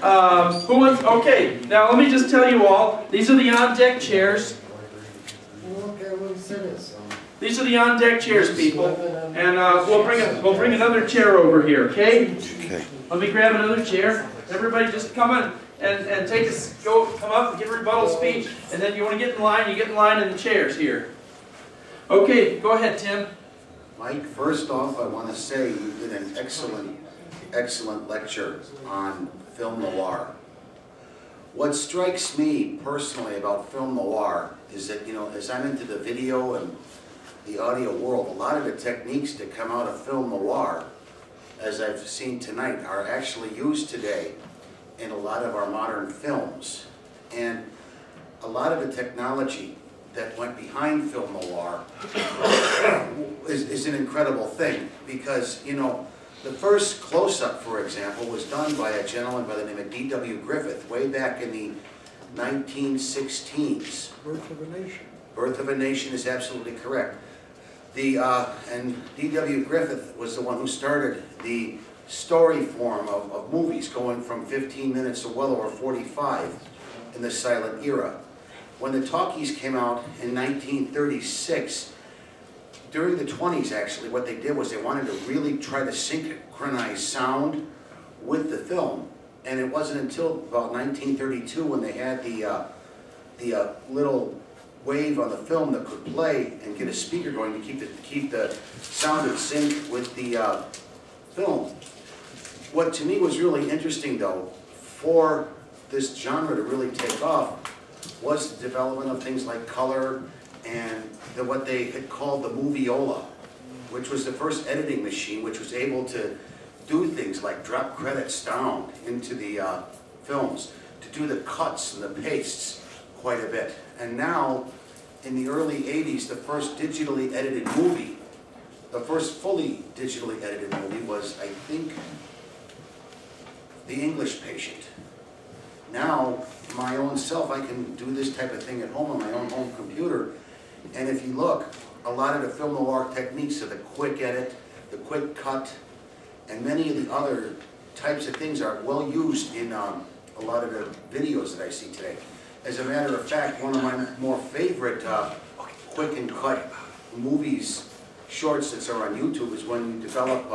Who wants? Okay. Now let me just tell you all. These are the on-deck chairs. These are the on-deck chairs, people, and we'll bring another chair over here. Okay? Okay. Let me grab another chair. Everybody, just come in and come up and give a rebuttal speech, and then you want to get in line. You get in line in the chairs here. Okay, go ahead, Tim. Mike, first off, I want to say you did an excellent lecture on film noir. What strikes me personally about film noir is that, as I'm into the video and the audio world, a lot of the techniques that come out of film noir, as I've seen tonight, are actually used today in a lot of our modern films. And a lot of the technology that went behind film noir is an incredible thing, because, the first close-up, for example, was done by a gentleman by the name of D.W. Griffith way back in the 1916s. Birth of a Nation. Birth of a Nation is absolutely correct. And D.W. Griffith was the one who started the story form of movies, going from 15 minutes to well over 45 in the silent era. When the talkies came out in 1936, during the 20s actually, what they did was they wanted to really try to synchronize sound with the film. And it wasn't until about 1932 when they had the little wave on the film that could play and get a speaker going to keep the sound in sync with the film. What to me was really interesting, though, for this genre to really take off was the development of things like color and what they had called the moviola, which was the first editing machine which was able to do things like drop credits down into the films, to do the cuts and the pastes quite a bit. And now, in the early 80s, the first digitally edited movie, the first fully digitally edited movie was, I think, The English Patient. Now, my own self, I can do this type of thing at home on my own home computer. And if you look, a lot of the film noir techniques are the quick edit, the quick cut, and many of the other types of things are well used in a lot of the videos that I see today. As a matter of fact, one of my more favorite quick and cut movies, shorts that are on YouTube, is when you develop,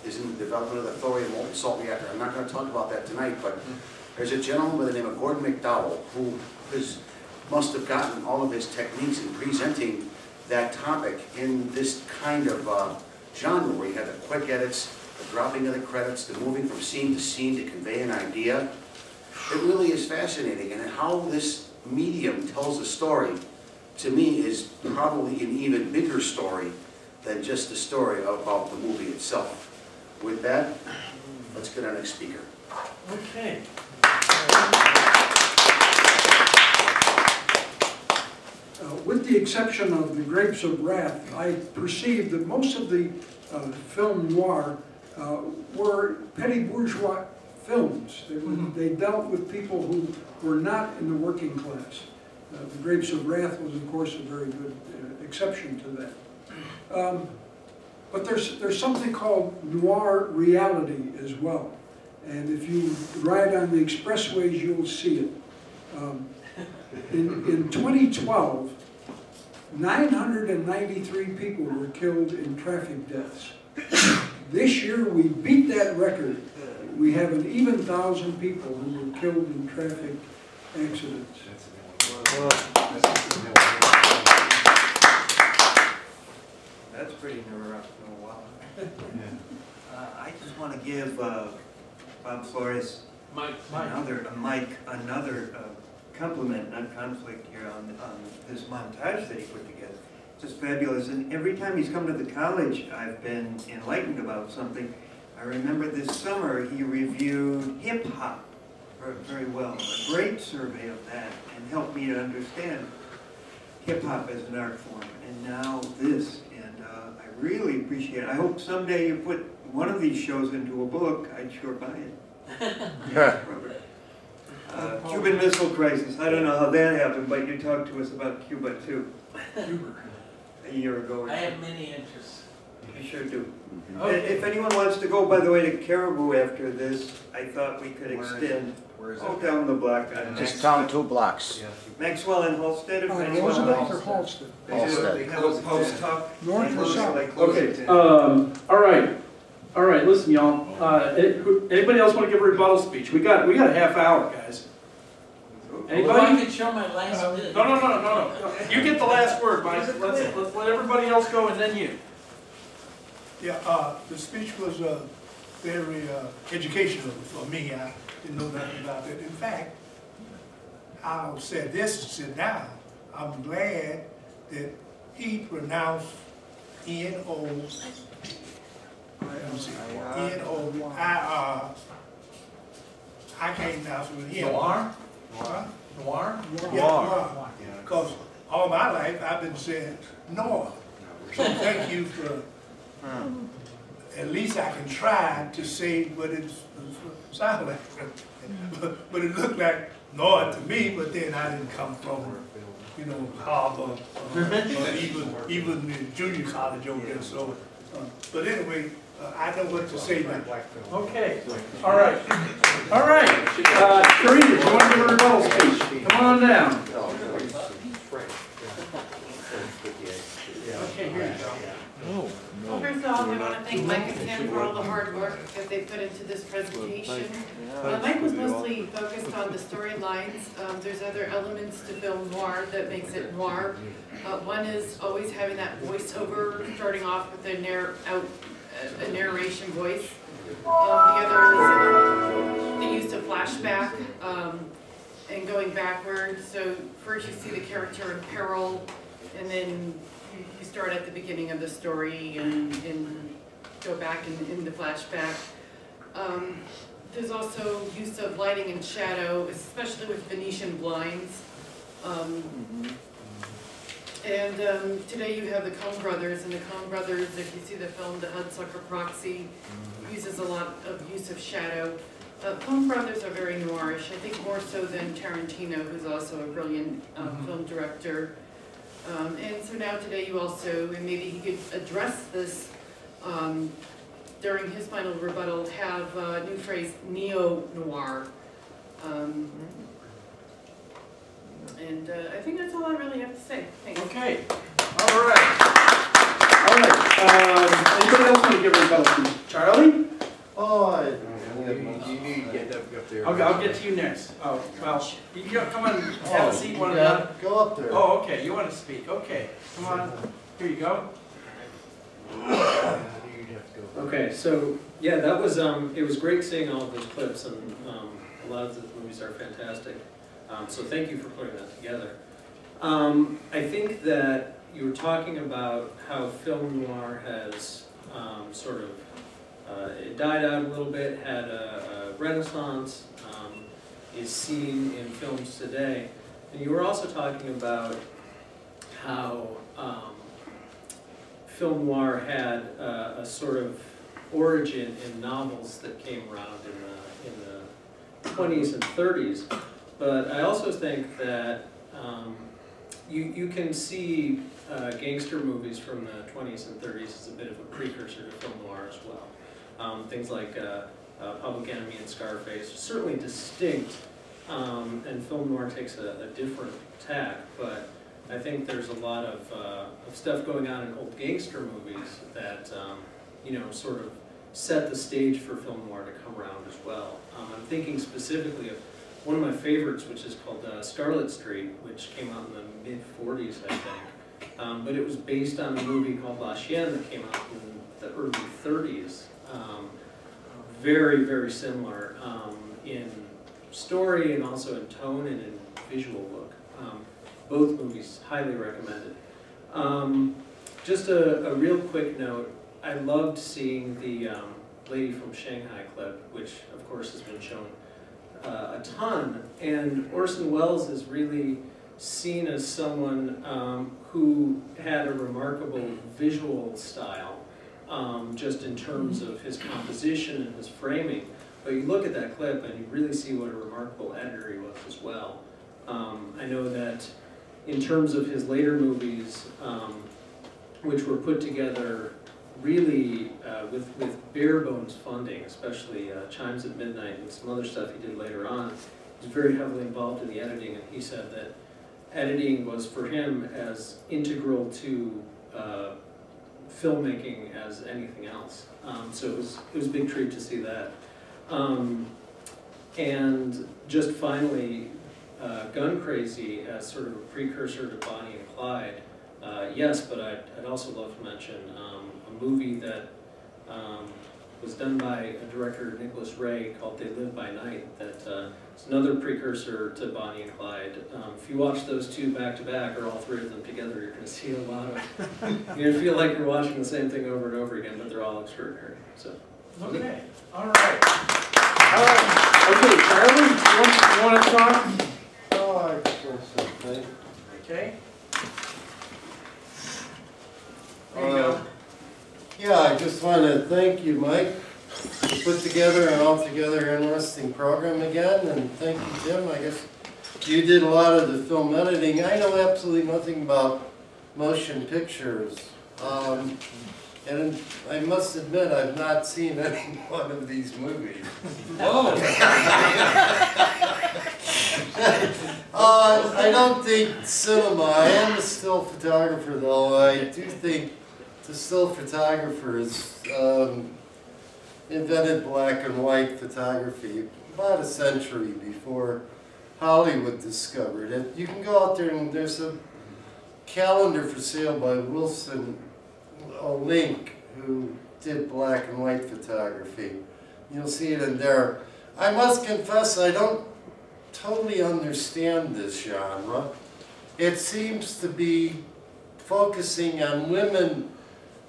is in the development of the thorium molten salt reactor. I'm not going to talk about that tonight, but there's a gentleman by the name of Gordon McDowell who must have gotten all of his techniques in presenting that topic in this kind of genre where you have the quick edits, the dropping of the credits, the moving from scene to scene to convey an idea. It really is fascinating, and how this medium tells a story, to me, is probably an even bigger story than just the story about the movie itself. With that, let's get our next speaker. Okay. With the exception of The Grapes of Wrath, I perceived that most of the film noir were petty bourgeois films. They dealt with people who were not in the working class. The Grapes of Wrath was, of course, a very good exception to that. But there's something called noir reality as well. And if you ride on the expressways, you'll see it. In 2012, 993 people were killed in traffic deaths. This year, we beat that record. We have an even 1,000 people who were killed in traffic accidents. That's pretty nerve-wracking. Wow. I just want to give Bob Flores another compliment, not conflict here, on this montage that he put together. It's just fabulous. And every time he's come to the college, I've been enlightened about something. I remember this summer he reviewed hip-hop very well. A great survey of that, and helped me to understand hip-hop as an art form. And now this, and I really appreciate it. I hope someday you put one of these shows into a book. I'd sure buy it. Cuban Missile Crisis. I don't know how that happened, but you talked to us about Cuba too. A year ago. I have many interests. You sure do. Okay. If anyone wants to go, by the way, to Caribou after this, I thought we could extend. Down the block. Just down 2 blocks. Maxwell and Halstead. If anyone Roosevelt or wants. Halstead? They have a post talk. North or south? Okay. All right. Listen, y'all. Anybody else want to give a rebuttal speech? We got a half hour, guys. Anybody? Well, I could show my last bit. No. You get the last word, Mike. Let's let everybody else go, and then you. Yeah, the speech was very educational for me. I didn't know nothing about it. In fact, I'll say this to sit down. I'm glad that he pronounced N-O-I-R. I can't pronounce it with him. Noir? Noir? Yeah, Noir. Because all my life I've been saying Noir. So thank you for, at least I can try to say what it sounds like. But it looked like Noir to me, but then I didn't come from, Harvard, or even the junior college over there. So, but anyway, I know what to say now. Okay. All right. Karina, do you want to give a rebuttal speech? Come on down. Okay, here you go. Well, first of all, I want to thank Mike and Tim for all the hard work that they put into this presentation. Mike was mostly focused on the storylines. There's other elements to film noir that makes it noir. One is always having that voiceover, starting off with a narration voice. The other is the use of flashback and going backward. So first you see the character in peril, and then you start at the beginning of the story and go back in the flashback. There's also use of lighting and shadow, especially with Venetian blinds. Today you have the Coen Brothers, and the Coen Brothers, if you see the film, The Hudsucker Proxy, uses a lot of use of shadow. Coen Brothers are very noirish, I think more so than Tarantino, who's also a brilliant film director. And so now today you also, and maybe he could address this during his final rebuttal, have a new phrase, neo-noir. And I think that's all I really have to say. Thanks. Okay. All right. Anybody else want to give a rebuttal speech? Charlie? You need to get up there. I'll get to you next. Oh, well, you can come on, have a seat, one another. Go up there. Oh, okay, you want to speak. Okay, come on. Here you go. Okay, so yeah, that was it was great seeing all of those clips, and a lot of the movies are fantastic. So thank you for putting that together. I think that you were talking about how film noir has sort of it died out a little bit, had a renaissance, is seen in films today, and you were also talking about how film noir had a sort of origin in novels that came around in the 20s and 30s. But I also think that you can see gangster movies from the 20s and 30s as a bit of a precursor to film noir as well. Things like Public Enemy and Scarface are certainly distinct, and film noir takes a different tack, but I think there's a lot of stuff going on in old gangster movies that you know, sort of set the stage for film noir to come around as well. I'm thinking specifically of one of my favorites, which is called Scarlet Street, which came out in the mid-40s, I think. But it was based on a movie called La Chienne that came out in the early 30s. Very, very similar in story and also in tone and in visual look. Both movies, highly recommended. Just a real quick note, I loved seeing the Lady from Shanghai clip, which of course has been shown a ton, and Orson Welles is really seen as someone who had a remarkable visual style, just in terms of his composition and his framing. But you look at that clip and you really see what a remarkable editor he was as well. I know that in terms of his later movies, which were put together really with bare bones funding, especially Chimes at Midnight and some other stuff he did later on, he was very heavily involved in the editing, and he said that editing was for him as integral to filmmaking as anything else. So it was a big treat to see that. And just finally, Gun Crazy as sort of a precursor to Bonnie and Clyde. Yes, but I'd also love to mention a movie that was done by a director, Nicholas Ray, called They Live by Night, that is another precursor to Bonnie and Clyde. If you watch those two back to back, or all three of them together, you're going to see a lot of, you're going to feel like you're watching the same thing over and over again, but they're all extraordinary. So. Okay, all right. Okay, Charlie, you want to talk? Oh, I just want to say thank you. Okay. There you go. Yeah, I just want to thank you, Mike, for put together an altogether interesting program again, and thank you, Jim. I guess you did a lot of the film editing. I know absolutely nothing about motion pictures, and I must admit I've not seen any one of these movies. Oh. I don't think cinema. I am a still photographer, though. I do think the still photographers invented black and white photography about a century before Hollywood discovered it. You can go out there and there's a calendar for sale by Wilson Link, who did black and white photography. You'll see it in there. I must confess I don't totally understand this genre. It seems to be focusing on women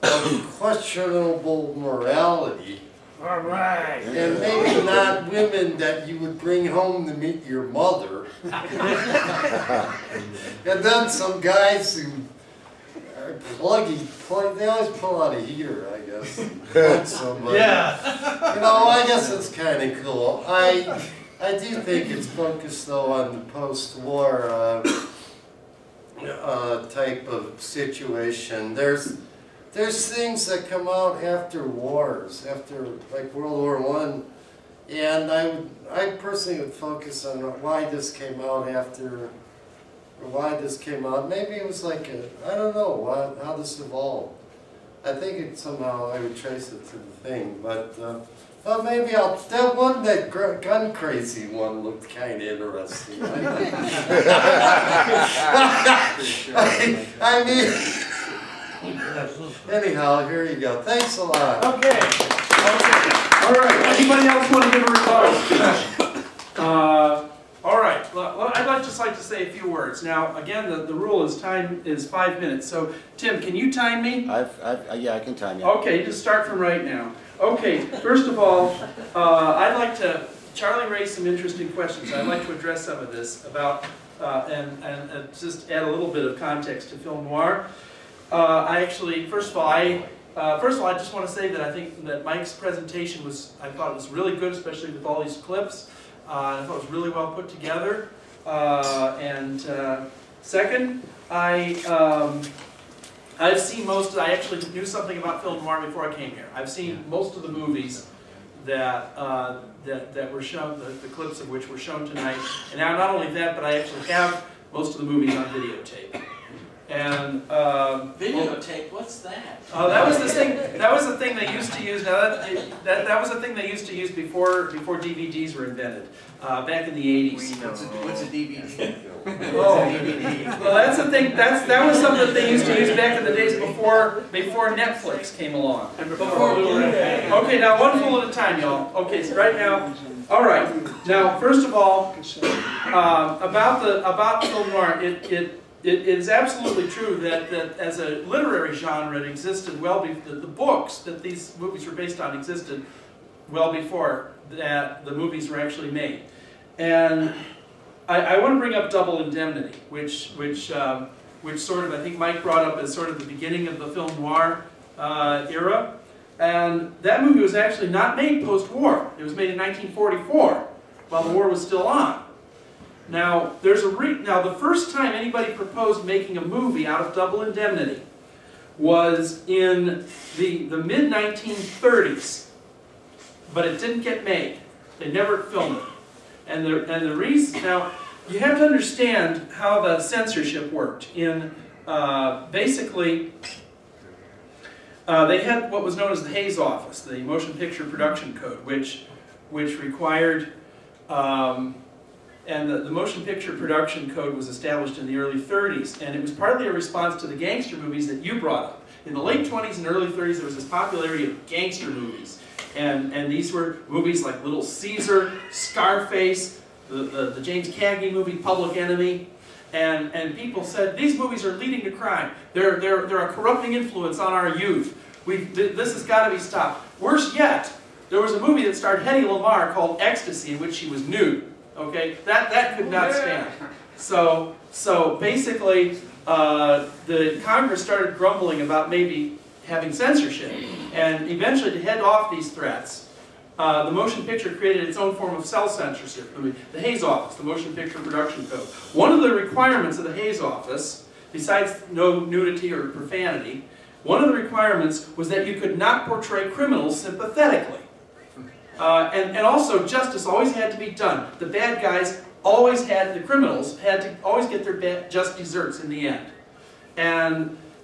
of questionable morality. All right. And maybe not women that you would bring home to meet your mother. And then some guys who are they always pull out a heater, I guess, and plug somebody. Yeah. You know, I guess it's kind of cool. I do think it's focused, though, on the post-war type of situation. There's things that come out after wars, after like World War I, and I personally would focus on why this came out after, or why this came out. Maybe it was like I don't know how this evolved. I think somehow I would trace it to the thing, but well, maybe that Gun Crazy one looked kind of interesting. I mean. Anyhow, here you go. Thanks a lot. Okay. Okay. All right. Anybody else want to give a rebuttal speech? All right. Well, I'd just like to say a few words. Now, again, the rule is time is 5 minutes. So, Tim, can you time me? Yeah, I can time you. Okay, just start from right now. Okay. First of all, I'd like to. Charlie raised some interesting questions. I'd like to address some of this about and just add a little bit of context to film noir. I actually, first of all, I just want to say that I think that Mike's presentation I thought it was really good, especially with all these clips. I thought it was really well put together. Second, I've seen I actually knew something about film noir before I came here. I've seen most of the movies that were shown, the clips of which were shown tonight. And now not only that, but I actually have most of the movies on videotape. And videotape, what's that? That was the thing. That was the thing they used to use. Now that was the thing they used to use before DVDs were invented, back in the 80s. What's a DVD? Well, that's the thing. That was something that they used to use back in the days before Netflix came along. Okay, now one fool at a time, y'all. Okay, so right now, all right. Now, first of all, about film noir, it is absolutely true that as a literary genre, it existed well before the books that these movies were based on existed well before that the movies were actually made. And I want to bring up Double Indemnity, which sort of I think Mike brought up as sort of the beginning of the film noir era. And that movie was actually not made post-war. It was made in 1944, while the war was still on. Now, the first time anybody proposed making a movie out of Double Indemnity was in the mid-1930s, but it didn't get made. They never filmed it. And the reason, now, you have to understand how the censorship worked. Basically, they had what was known as the Hayes Office, the Motion Picture Production Code, which required, and the Motion Picture Production Code was established in the early 30s, and it was partly a response to the gangster movies that you brought up. In the late 20s and early 30s, there was this popularity of gangster movies, and these were movies like Little Caesar, Scarface, the James Cagney movie, Public Enemy, and people said, these movies are leading to crime. They're a corrupting influence on our youth. This has got to be stopped. Worse yet, there was a movie that starred Hedy Lamarr called Ecstasy, in which she was nude. Okay, that could not stand. So basically, the Congress started grumbling about maybe having censorship, and eventually, to head off these threats, the motion picture created its own form of self-censorship. The Hayes Office, the Motion Picture Production Code. One of the requirements of the Hayes Office, besides no nudity or profanity, one of the requirements was that you could not portray criminals sympathetically. And also, justice always had to be done. The bad guys always the criminals had to always get their just desserts in the end.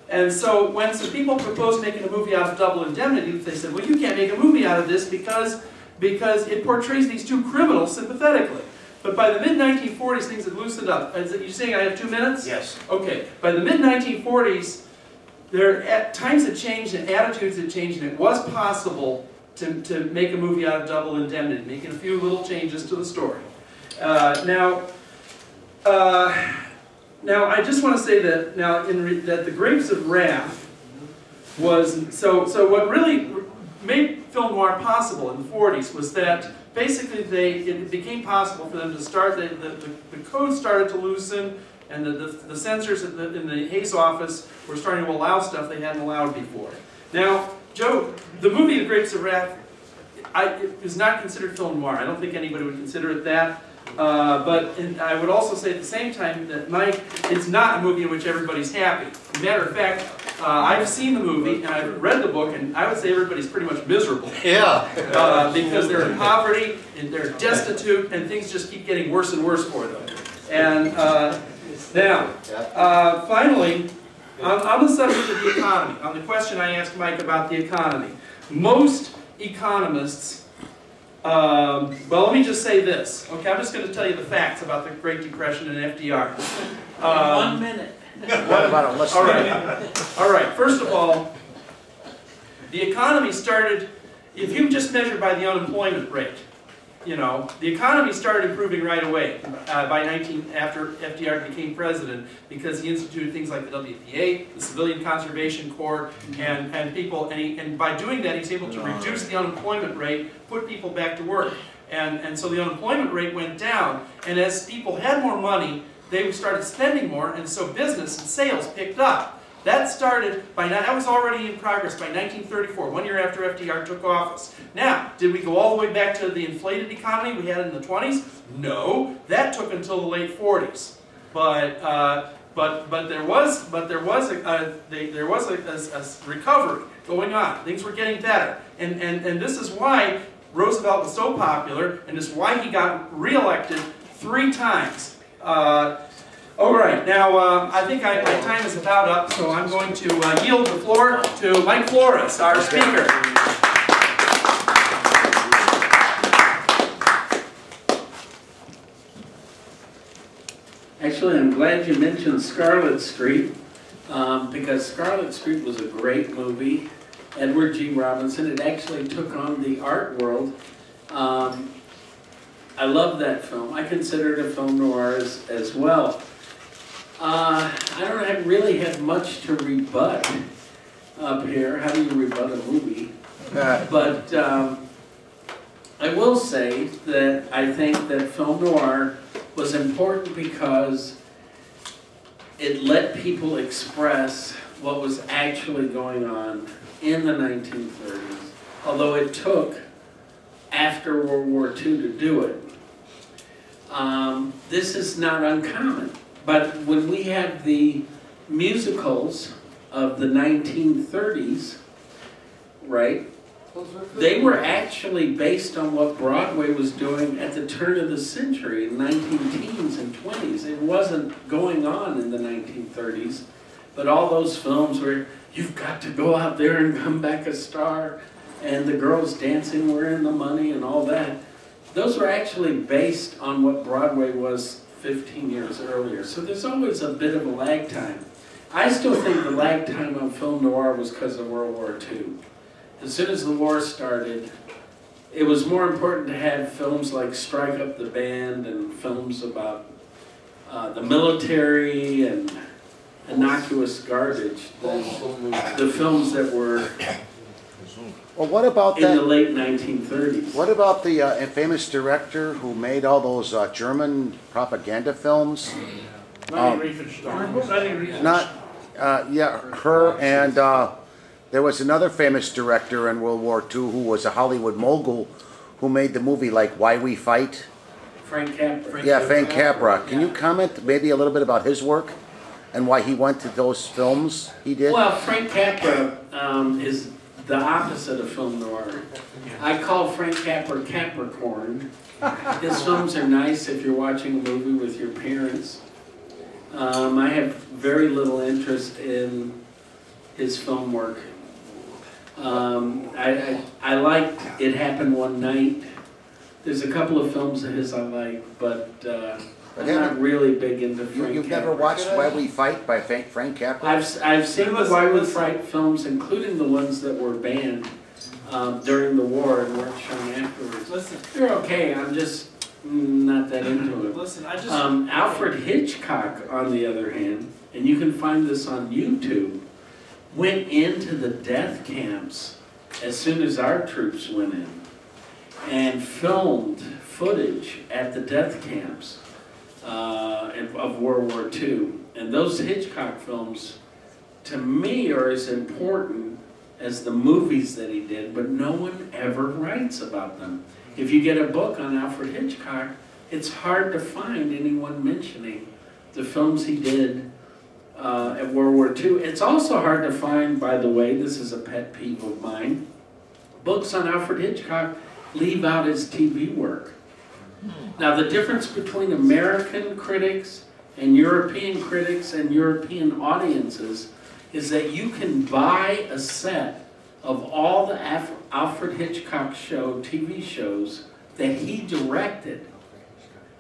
And so when some people proposed making a movie out of Double Indemnity, they said, well, you can't make a movie out of this because it portrays these two criminals sympathetically. But by the mid-1940s, things had loosened up. You're saying I have 2 minutes? Yes. Okay. By the mid-1940s, times had changed and attitudes had changed, and it was possible to make a movie out of Double Indemnity, making a few little changes to the story. Now, I just want to say that that The Grapes of Wrath was so what really made film noir possible in the 40s was that basically it became possible for them to start the code started to loosen, and the censors in the Hayes Office were starting to allow stuff they hadn't allowed before. Now, Joe, the movie The Grapes of Wrath is not considered film noir. I don't think anybody would consider it that. But I would also say at the same time that it's not a movie in which everybody's happy. As a matter of fact, I've seen the movie and I've read the book, and I would say everybody's pretty much miserable. Yeah. Because they're in poverty and they're destitute, and things just keep getting worse and worse for them. And now, finally, on the subject of the economy, on the question I asked Mike about the economy, most economists, well, let me just say this. Okay, I'm just going to tell you the facts about the Great Depression and FDR. 1 minute. What about a list? All right. First of all, the economy started, if you just measure by the unemployment rate, you know, the economy started improving right away after FDR became president, because he instituted things like the WPA, the Civilian Conservation Corps, and by doing that, he's able to reduce the unemployment rate, put people back to work. And so the unemployment rate went down, and as people had more money, they started spending more, and so business and sales picked up. That was already in progress by 1934, 1 year after FDR took office. Now, did we go all the way back to the inflated economy we had in the 20s? No, that took until the late 40s. But there was a recovery going on. Things were getting better, and this is why Roosevelt was so popular, and this is why he got reelected 3 times. All right, now I think my time is about up, so I'm going to yield the floor to Mike Flores, our speaker. Actually, I'm glad you mentioned Scarlet Street, because Scarlet Street was a great movie. Edward G. Robinson. It actually took on the art world. I love that film. I consider it a film noir as well. I don't really have much to rebut up here. How do you rebut a movie? But I will say that I think that film noir was important because it let people express what was actually going on in the 1930s, although it took after World War II to do it. This is not uncommon, but when we have the musicals of the 1930s, right, they were actually based on what Broadway was doing at the turn of the century, in 19-teens and 20s. It wasn't going on in the 1930s, but all those films where you've got to go out there and come back a star, and the girls dancing were in the money and all that, those were actually based on what Broadway was 15 years earlier. So there's always a bit of a lag time. I still think the lag time on film noir was because of World War II. As soon as the war started, it was more important to have films like Strike Up the Band and films about the military and innocuous garbage than the films that were well, what about in the late 1930s. What about the famous director who made all those German propaganda films? Her and there was another famous director in World War II who was a Hollywood mogul who made the movie like Why We Fight. Frank Capra. Frank Capra. Can you comment maybe a little bit about his work and why he went to those films he did? Well, Frank Capra is the opposite of film noir. I call Frank Capra Capricorn. His films are nice if you're watching a movie with your parents. I have very little interest in his film work. I liked It Happened One Night. There's a couple of films of his I like, but I'm not really big into Frank Capra. You've never watched Why We Fight by Frank Capra? I've seen the Why We Fight films, including the ones that were banned during the war and weren't shown afterwards. Listen, they're okay. I'm just not that into it. Listen, Alfred Hitchcock, on the other hand, and you can find this on YouTube, went into the death camps as soon as our troops went in and filmed footage at the death camps of World War II. And those Hitchcock films, to me, are as important as the movies that he did, but no one ever writes about them. If you get a book on Alfred Hitchcock, it's hard to find anyone mentioning the films he did at World War II. It's also hard to find, by the way, this is a pet peeve of mine, books on Alfred Hitchcock leave out his TV work. Now, the difference between American critics and European European audiences is that you can buy a set of all the Alfred Hitchcock TV shows that he directed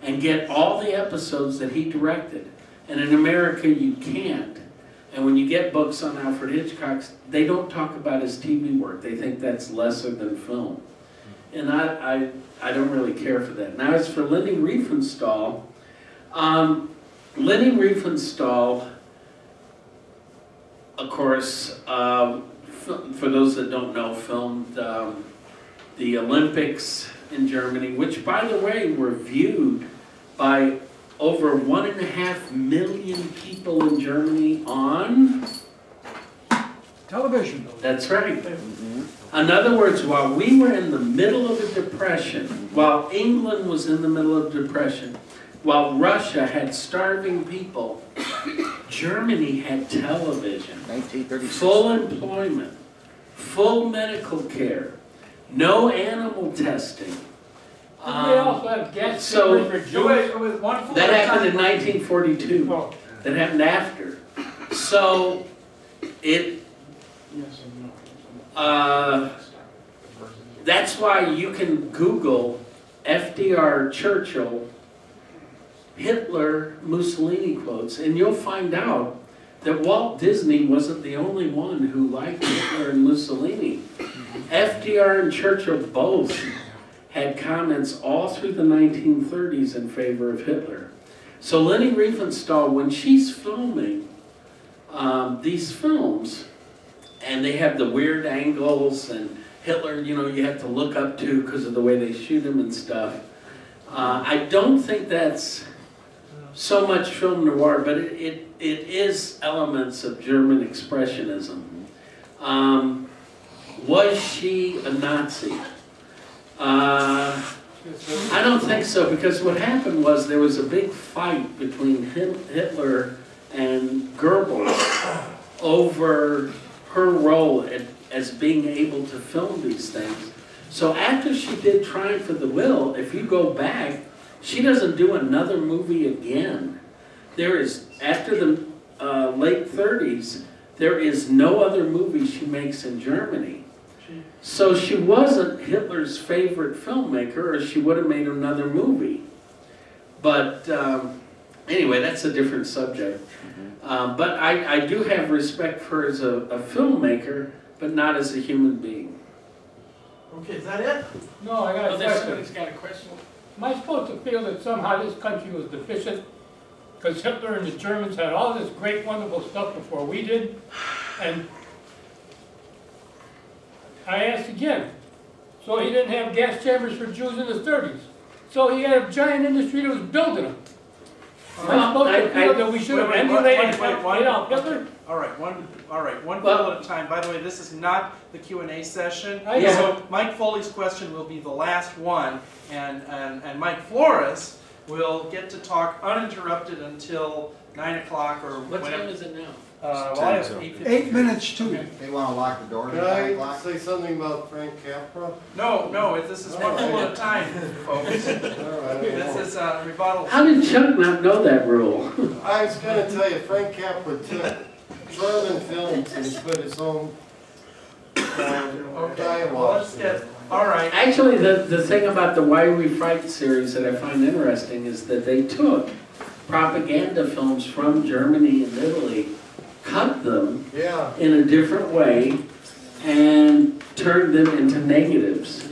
and get all the episodes that he directed. And in America, you can't. And when you get books on Alfred Hitchcock, they don't talk about his TV work. They think that's lesser than film. And I don't really care for that. Now, as for Leni Riefenstahl, Leni Riefenstahl, of course, for those that don't know, filmed the Olympics in Germany, which, by the way, were viewed by over 1.5 million people in Germany on television. That's right. In other words, while we were in the middle of a depression, while England was in the middle of depression, while Russia had starving people, Germany had television, 1936. full employment, full medical care, no animal testing. They also have gas chambers for Jews. That happened in 1942. That happened after. So it. That's why you can Google FDR, Churchill, Hitler, Mussolini quotes, and you'll find out that Walt Disney wasn't the only one who liked Hitler and Mussolini. FDR and Churchill both had comments all through the 1930s in favor of Hitler. So Leni Riefenstahl, when she's filming these films, and they have the weird angles, and Hitler, you know, you have to look up to because of the way they shoot him and stuff. I don't think that's so much film noir, but it is elements of German expressionism. Was she a Nazi? I don't think so, because what happened was there was a big fight between Hitler and Goebbels over her role as being able to film these things. So after she did Triumph of the Will, if you go back, she doesn't do another movie again. There is, after the late 30s, there is no other movie she makes in Germany. So she wasn't Hitler's favorite filmmaker, or she would have made another movie. But anyway, that's a different subject. But I do have respect for her as a filmmaker, but not as a human being. Okay, is that it? No, I got a question. Somebody's got a question. Am I supposed to feel that somehow this country was deficient because Hitler and the Germans had all this great, wonderful stuff before we did? And I asked again, so he didn't have gas chambers for Jews in the 30s. So he had a giant industry that was building them. Am I supposed to feel that we should have emulated Hitler? All right, one poll at a time. By the way, this is not the Q&A session. Yeah. So Mike Foley's question will be the last one, and Mike Flores will get to talk uninterrupted until 9 o'clock or What whenever. time is it now? Well, I have 8:50. 8 minutes to. They want to lock the door. Can I say something about Frank Capra? No, this is one poll at a time, folks. This is rebuttal. How did Chuck not know that rule? I was going to tell you, Frank Capra took German films and put his own dialogue. Well, let's get. All right. Actually, the thing about the Why We Fight series that I find interesting is that they took propaganda films from Germany and Italy, cut them in a different way, and turned them into negatives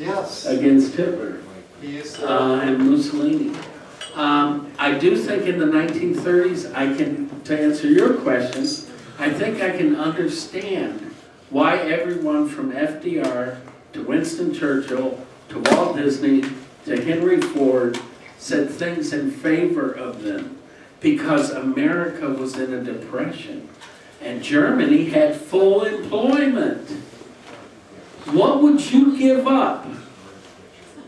against Hitler and Mussolini. I do think in the 1930s, to answer your question, I think I can understand why everyone from FDR to Winston Churchill to Walt Disney to Henry Ford said things in favor of them, because America was in a depression and Germany had full employment. What would you give up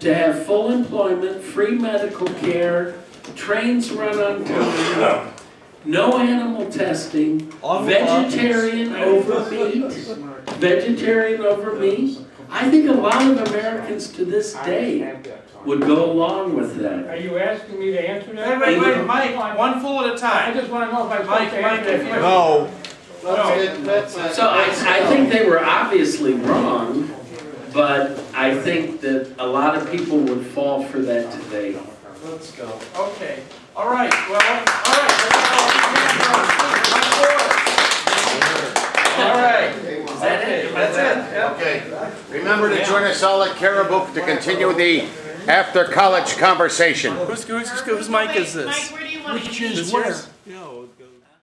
to have full employment, free medical care, trains run on time, no animal testing, vegetarian over meat? I think a lot of Americans to this day would go along with that. Are you asking me to answer that? Wait, Mike, one full at a time. I just want to know if I'm supposed to answer that. No. So I think they were obviously wrong, but I think that a lot of people would fall for that today. Let's go. Okay. All right. Well, all right. remember to join us all at Caribou to continue the after-college conversation. Whose mic is this? Mike, where do you want Which to be? is where?